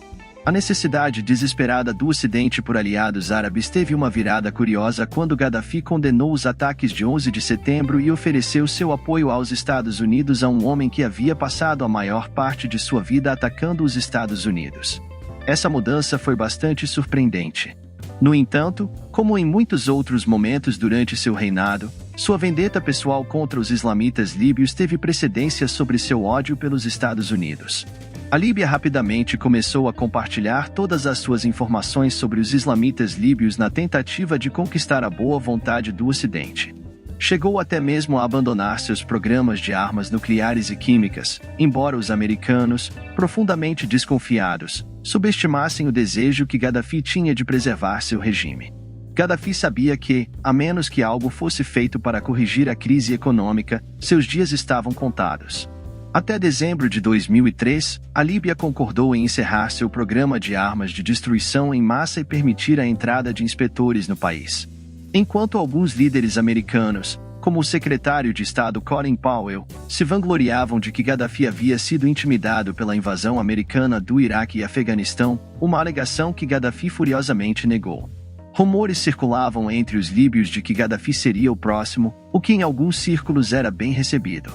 A necessidade desesperada do Ocidente por aliados árabes teve uma virada curiosa quando Gaddafi condenou os ataques de 11 de setembro e ofereceu seu apoio aos Estados Unidos a um homem que havia passado a maior parte de sua vida atacando os Estados Unidos. Essa mudança foi bastante surpreendente. No entanto, como em muitos outros momentos durante seu reinado, sua vendetta pessoal contra os islamitas líbios teve precedência sobre seu ódio pelos Estados Unidos. A Líbia rapidamente começou a compartilhar todas as suas informações sobre os islamitas líbios na tentativa de conquistar a boa vontade do Ocidente. Chegou até mesmo a abandonar seus programas de armas nucleares e químicas, embora os americanos, profundamente desconfiados, subestimassem o desejo que Gaddafi tinha de preservar seu regime. Gaddafi sabia que, a menos que algo fosse feito para corrigir a crise econômica, seus dias estavam contados. Até dezembro de 2003, a Líbia concordou em encerrar seu programa de armas de destruição em massa e permitir a entrada de inspetores no país. Enquanto alguns líderes americanos, como o secretário de Estado Colin Powell, se vangloriavam de que Gaddafi havia sido intimidado pela invasão americana do Iraque e Afeganistão, uma alegação que Gaddafi furiosamente negou. Rumores circulavam entre os líbios de que Gaddafi seria o próximo, o que em alguns círculos era bem recebido.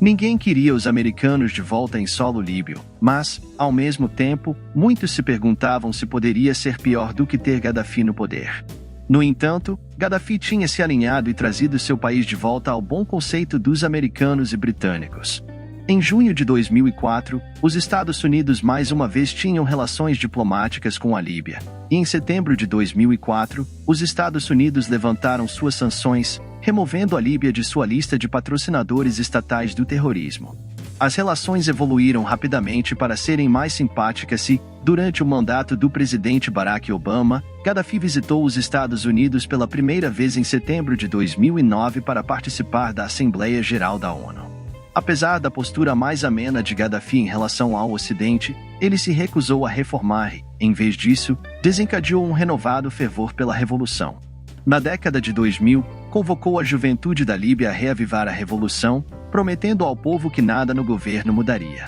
Ninguém queria os americanos de volta em solo líbio, mas, ao mesmo tempo, muitos se perguntavam se poderia ser pior do que ter Gaddafi no poder. No entanto, Gaddafi tinha se alinhado e trazido seu país de volta ao bom conceito dos americanos e britânicos. Em junho de 2004, os Estados Unidos mais uma vez tinham relações diplomáticas com a Líbia, e em setembro de 2004, os Estados Unidos levantaram suas sanções, removendo a Líbia de sua lista de patrocinadores estatais do terrorismo. As relações evoluíram rapidamente para serem mais simpáticas e, durante o mandato do presidente Barack Obama, Gaddafi visitou os Estados Unidos pela primeira vez em setembro de 2009 para participar da Assembleia Geral da ONU. Apesar da postura mais amena de Gaddafi em relação ao Ocidente, ele se recusou a reformar e, em vez disso, desencadeou um renovado fervor pela revolução. Na década de 2000, convocou a juventude da Líbia a reavivar a revolução, prometendo ao povo que nada no governo mudaria.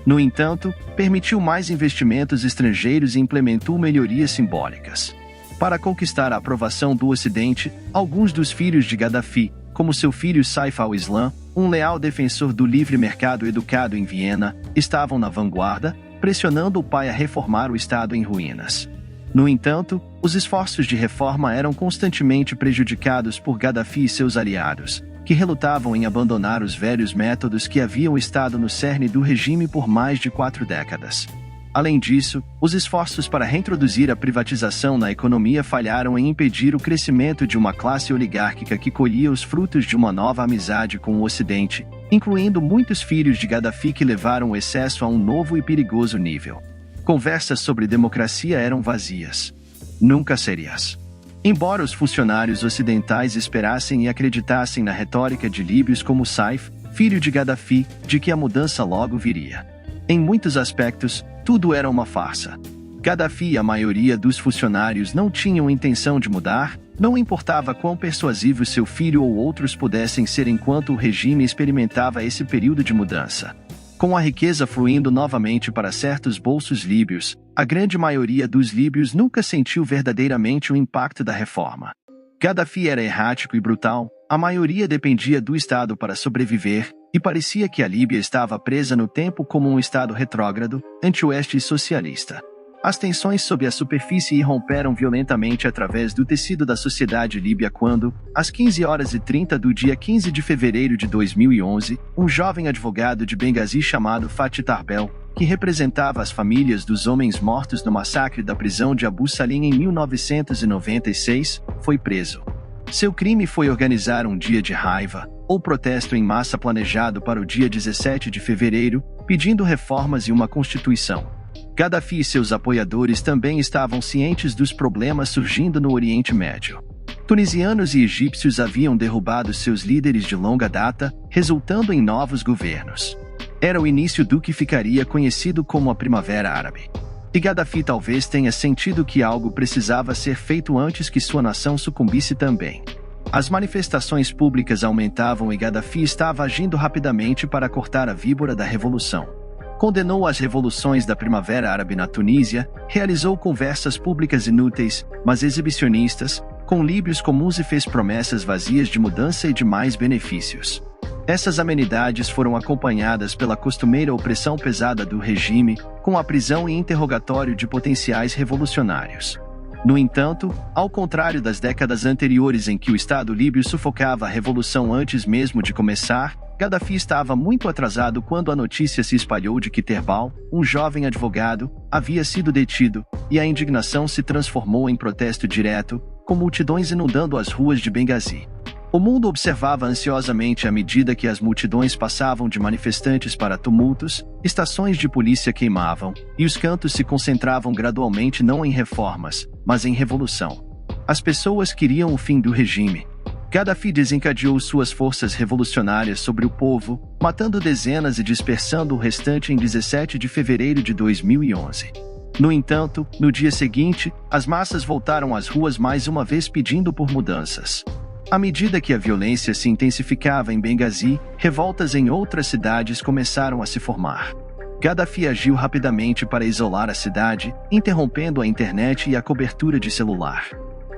No entanto, permitiu mais investimentos estrangeiros e implementou melhorias simbólicas. Para conquistar a aprovação do Ocidente, alguns dos filhos de Gaddafi, como seu filho Saif al-Islam, um leal defensor do livre mercado educado em Viena, estavam na vanguarda, pressionando o pai a reformar o Estado em ruínas. No entanto, os esforços de reforma eram constantemente prejudicados por Gaddafi e seus aliados, que relutavam em abandonar os velhos métodos que haviam estado no cerne do regime por mais de 4 décadas. Além disso, os esforços para reintroduzir a privatização na economia falharam em impedir o crescimento de uma classe oligárquica que colhia os frutos de uma nova amizade com o Ocidente, incluindo muitos filhos de Gaddafi que levaram o excesso a um novo e perigoso nível. Conversas sobre democracia eram vazias. Nunca sérias. Embora os funcionários ocidentais esperassem e acreditassem na retórica de líbios como Saif, filho de Gaddafi, de que a mudança logo viria. Em muitos aspectos, tudo era uma farsa. Gaddafi e a maioria dos funcionários não tinham intenção de mudar, não importava quão persuasivo seu filho ou outros pudessem ser enquanto o regime experimentava esse período de mudança. Com a riqueza fluindo novamente para certos bolsos líbios, a grande maioria dos líbios nunca sentiu verdadeiramente o impacto da reforma. Gaddafi era errático e brutal, a maioria dependia do Estado para sobreviver, e parecia que a Líbia estava presa no tempo como um Estado retrógrado, anti-oeste e socialista. As tensões sob a superfície irromperam violentamente através do tecido da sociedade líbia quando, às 15h30 do dia 15 de fevereiro de 2011, um jovem advogado de Benghazi chamado Fatih Tarbel, que representava as famílias dos homens mortos no massacre da prisão de Abu Salim em 1996, foi preso. Seu crime foi organizar um dia de raiva, ou protesto em massa planejado para o dia 17 de fevereiro, pedindo reformas e uma constituição. Gaddafi e seus apoiadores também estavam cientes dos problemas surgindo no Oriente Médio. Tunisianos e egípcios haviam derrubado seus líderes de longa data, resultando em novos governos. Era o início do que ficaria conhecido como a Primavera Árabe. E Gaddafi talvez tenha sentido que algo precisava ser feito antes que sua nação sucumbisse também. As manifestações públicas aumentavam e Gaddafi estava agindo rapidamente para cortar a víbora da revolução. Condenou as revoluções da Primavera Árabe na Tunísia, realizou conversas públicas inúteis, mas exibicionistas, com líbios comuns e fez promessas vazias de mudança e de mais benefícios. Essas amenidades foram acompanhadas pela costumeira opressão pesada do regime, com a prisão e interrogatório de potenciais revolucionários. No entanto, ao contrário das décadas anteriores em que o Estado líbio sufocava a revolução antes mesmo de começar, Gaddafi estava muito atrasado quando a notícia se espalhou de que Terbal, um jovem advogado, havia sido detido, e a indignação se transformou em protesto direto, com multidões inundando as ruas de Benghazi. O mundo observava ansiosamente à medida que as multidões passavam de manifestantes para tumultos, estações de polícia queimavam, e os cantos se concentravam gradualmente não em reformas, mas em revolução. As pessoas queriam o fim do regime. Gaddafi desencadeou suas forças revolucionárias sobre o povo, matando dezenas e dispersando o restante em 17 de fevereiro de 2011. No entanto, no dia seguinte, as massas voltaram às ruas mais uma vez pedindo por mudanças. À medida que a violência se intensificava em Benghazi, revoltas em outras cidades começaram a se formar. Gaddafi agiu rapidamente para isolar a cidade, interrompendo a internet e a cobertura de celular.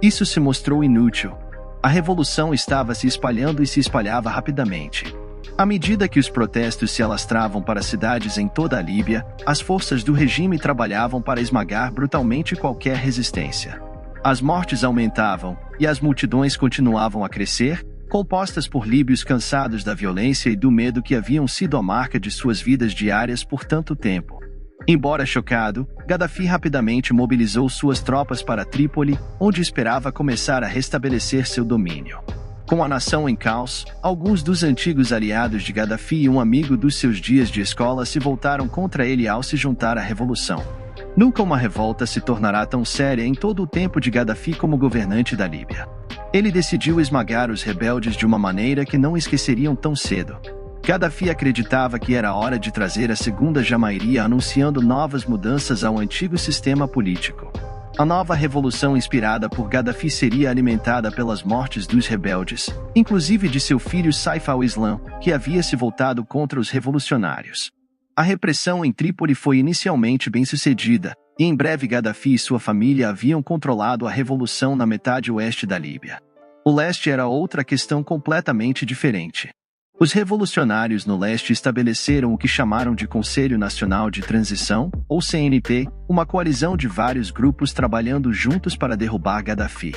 Isso se mostrou inútil. A revolução estava se espalhando e se espalhava rapidamente. À medida que os protestos se alastravam para cidades em toda a Líbia, as forças do regime trabalhavam para esmagar brutalmente qualquer resistência. As mortes aumentavam, e as multidões continuavam a crescer, compostas por líbios cansados da violência e do medo que haviam sido a marca de suas vidas diárias por tanto tempo. Embora chocado, Gaddafi rapidamente mobilizou suas tropas para Trípoli, onde esperava começar a restabelecer seu domínio. Com a nação em caos, alguns dos antigos aliados de Gaddafi e um amigo dos seus dias de escola se voltaram contra ele ao se juntar à revolução. Nunca uma revolta se tornará tão séria em todo o tempo de Gaddafi como governante da Líbia. Ele decidiu esmagar os rebeldes de uma maneira que não esqueceriam tão cedo. Gaddafi acreditava que era hora de trazer a segunda Jamahiriya, anunciando novas mudanças ao antigo sistema político. A nova revolução inspirada por Gaddafi seria alimentada pelas mortes dos rebeldes, inclusive de seu filho Saif al-Islam, que havia se voltado contra os revolucionários. A repressão em Trípoli foi inicialmente bem-sucedida, e em breve Gaddafi e sua família haviam controlado a revolução na metade oeste da Líbia. O leste era outra questão completamente diferente. Os revolucionários no leste estabeleceram o que chamaram de Conselho Nacional de Transição, ou CNT, uma coalizão de vários grupos trabalhando juntos para derrubar Gaddafi.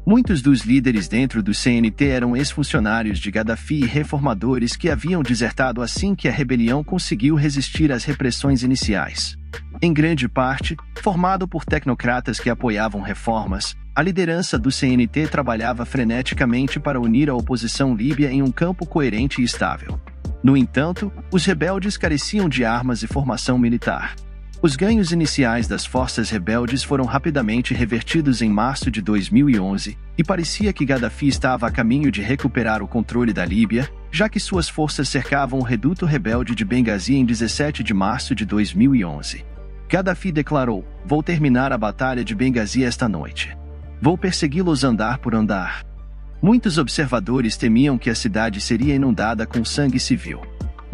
Muitos dos líderes dentro do CNT eram ex-funcionários de Gaddafi e reformadores que haviam desertado assim que a rebelião conseguiu resistir às repressões iniciais. Em grande parte, formado por tecnocratas que apoiavam reformas, a liderança do CNT trabalhava freneticamente para unir a oposição líbia em um campo coerente e estável. No entanto, os rebeldes careciam de armas e formação militar. Os ganhos iniciais das forças rebeldes foram rapidamente revertidos em março de 2011, e parecia que Gaddafi estava a caminho de recuperar o controle da Líbia, já que suas forças cercavam o reduto rebelde de Benghazi em 17 de março de 2011. Gaddafi declarou: "Vou terminar a batalha de Benghazi esta noite. Vou persegui-los andar por andar." Muitos observadores temiam que a cidade seria inundada com sangue civil.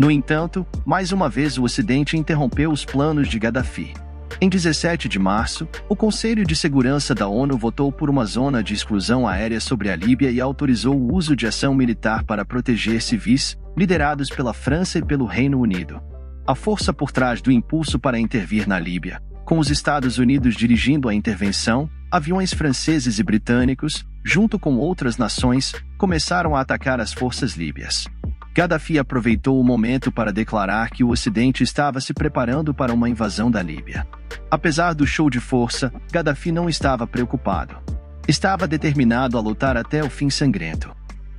No entanto, mais uma vez o Ocidente interrompeu os planos de Gaddafi. Em 17 de março, o Conselho de Segurança da ONU votou por uma zona de exclusão aérea sobre a Líbia e autorizou o uso de ação militar para proteger civis, liderados pela França e pelo Reino Unido. A força por trás do impulso para intervir na Líbia, com os Estados Unidos dirigindo a intervenção, aviões franceses e britânicos, junto com outras nações, começaram a atacar as forças líbias. Gaddafi aproveitou o momento para declarar que o Ocidente estava se preparando para uma invasão da Líbia. Apesar do show de força, Gaddafi não estava preocupado. Estava determinado a lutar até o fim sangrento.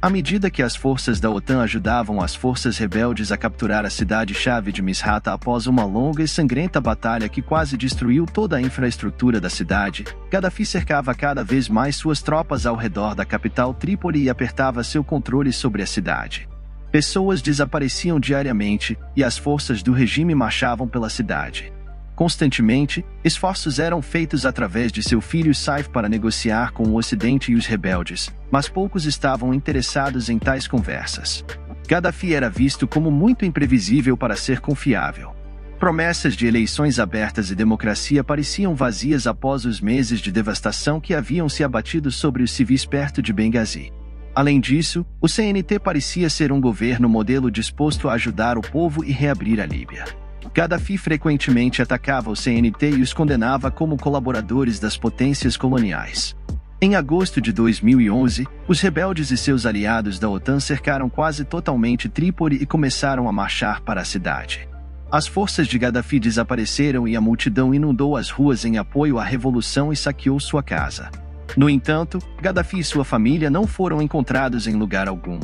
À medida que as forças da OTAN ajudavam as forças rebeldes a capturar a cidade-chave de Misrata após uma longa e sangrenta batalha que quase destruiu toda a infraestrutura da cidade, Gaddafi cercava cada vez mais suas tropas ao redor da capital Trípoli e apertava seu controle sobre a cidade. Pessoas desapareciam diariamente, e as forças do regime marchavam pela cidade. Constantemente, esforços eram feitos através de seu filho Saif para negociar com o Ocidente e os rebeldes, mas poucos estavam interessados em tais conversas. Gaddafi era visto como muito imprevisível para ser confiável. Promessas de eleições abertas e democracia pareciam vazias após os meses de devastação que haviam se abatido sobre os civis perto de Benghazi. Além disso, o CNT parecia ser um governo modelo disposto a ajudar o povo e reabrir a Líbia. Gaddafi frequentemente atacava o CNT e os condenava como colaboradores das potências coloniais. Em agosto de 2011, os rebeldes e seus aliados da OTAN cercaram quase totalmente Trípoli e começaram a marchar para a cidade. As forças de Gaddafi desapareceram e a multidão inundou as ruas em apoio à revolução e saqueou sua casa. No entanto, Gaddafi e sua família não foram encontrados em lugar algum.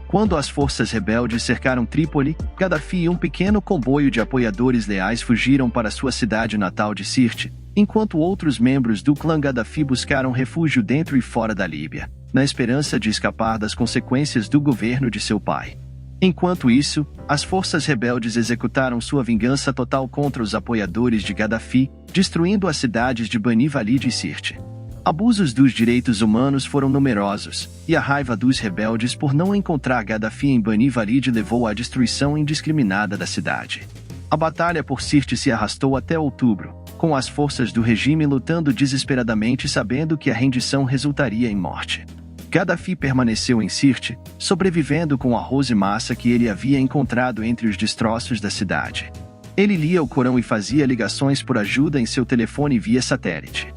Quando as forças rebeldes cercaram Trípoli, Gaddafi e um pequeno comboio de apoiadores leais fugiram para sua cidade natal de Sirte, enquanto outros membros do clã Gaddafi buscaram refúgio dentro e fora da Líbia, na esperança de escapar das consequências do governo de seu pai. Enquanto isso, as forças rebeldes executaram sua vingança total contra os apoiadores de Gaddafi, destruindo as cidades de Bani Walid e Sirte. Abusos dos direitos humanos foram numerosos, e a raiva dos rebeldes por não encontrar Gaddafi em Bani Walid levou à destruição indiscriminada da cidade. A batalha por Sirte se arrastou até outubro, com as forças do regime lutando desesperadamente sabendo que a rendição resultaria em morte. Gaddafi permaneceu em Sirte, sobrevivendo com arroz e massa que ele havia encontrado entre os destroços da cidade. Ele lia o Corão e fazia ligações por ajuda em seu telefone via satélite.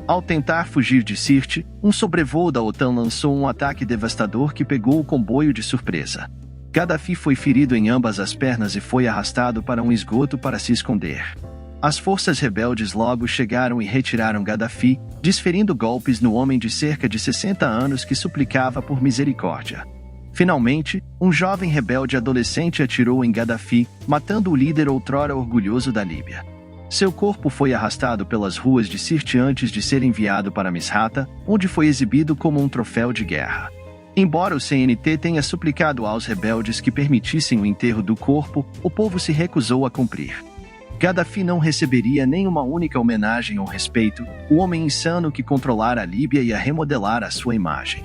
Ao tentar fugir de Sirte, um sobrevoo da OTAN lançou um ataque devastador que pegou o comboio de surpresa. Gaddafi foi ferido em ambas as pernas e foi arrastado para um esgoto para se esconder. As forças rebeldes logo chegaram e retiraram Gaddafi, desferindo golpes no homem de cerca de 60 anos que suplicava por misericórdia. Finalmente, um jovem rebelde adolescente atirou em Gaddafi, matando o líder outrora orgulhoso da Líbia. Seu corpo foi arrastado pelas ruas de Sirte antes de ser enviado para Misrata, onde foi exibido como um troféu de guerra. Embora o CNT tenha suplicado aos rebeldes que permitissem o enterro do corpo, o povo se recusou a cumprir. Gaddafi não receberia nenhuma única homenagem ou respeito, o homem insano que controlara a Líbia e a remodelar a sua imagem.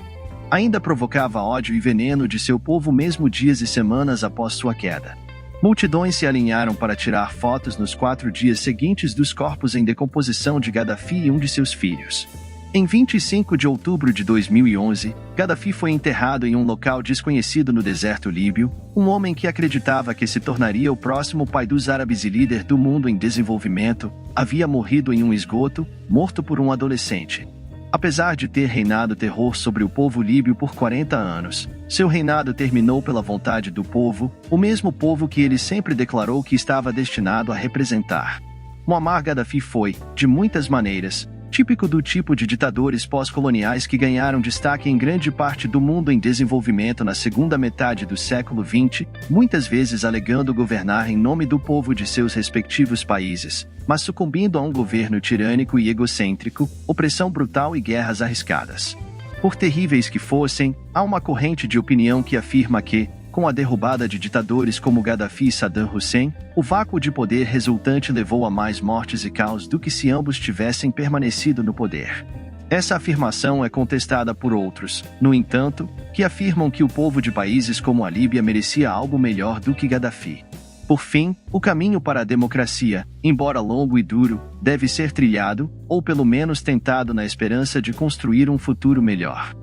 Ainda provocava ódio e veneno de seu povo mesmo dias e semanas após sua queda. Multidões se alinharam para tirar fotos nos 4 dias seguintes dos corpos em decomposição de Gaddafi e um de seus filhos. Em 25 de outubro de 2011, Gaddafi foi enterrado em um local desconhecido no deserto líbio, um homem que acreditava que se tornaria o próximo pai dos árabes e líder do mundo em desenvolvimento, havia morrido em um esgoto, morto por um adolescente. Apesar de ter reinado terror sobre o povo líbio por 40 anos, seu reinado terminou pela vontade do povo, o mesmo povo que ele sempre declarou que estava destinado a representar. Muammar Gaddafi foi, de muitas maneiras, típico do tipo de ditadores pós-coloniais que ganharam destaque em grande parte do mundo em desenvolvimento na segunda metade do século XX, muitas vezes alegando governar em nome do povo de seus respectivos países, mas sucumbindo a um governo tirânico e egocêntrico, opressão brutal e guerras arriscadas. Por terríveis que fossem, há uma corrente de opinião que afirma que, com a derrubada de ditadores como Gaddafi e Saddam Hussein, o vácuo de poder resultante levou a mais mortes e caos do que se ambos tivessem permanecido no poder. Essa afirmação é contestada por outros, no entanto, que afirmam que o povo de países como a Líbia merecia algo melhor do que Gaddafi. Por fim, o caminho para a democracia, embora longo e duro, deve ser trilhado, ou pelo menos tentado na esperança de construir um futuro melhor.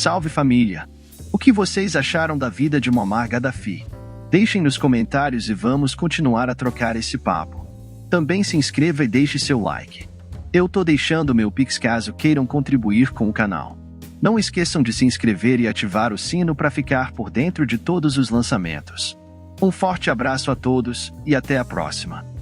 Salve família! O que vocês acharam da vida de Muammar Gaddafi? Deixem nos comentários e vamos continuar a trocar esse papo. Também se inscreva e deixe seu like. Eu tô deixando meu Pix caso queiram contribuir com o canal. Não esqueçam de se inscrever e ativar o sino para ficar por dentro de todos os lançamentos. Um forte abraço a todos e até a próxima.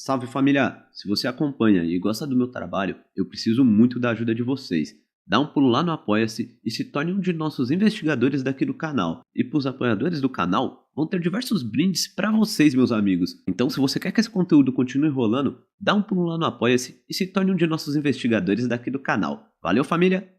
Salve família! Se você acompanha e gosta do meu trabalho, eu preciso muito da ajuda de vocês. Dá um pulo lá no Apoia-se e se torne um de nossos investigadores daqui do canal. E para os apoiadores do canal, vão ter diversos brindes para vocês, meus amigos. Então se você quer que esse conteúdo continue rolando, dá um pulo lá no Apoia-se e se torne um de nossos investigadores daqui do canal. Valeu família!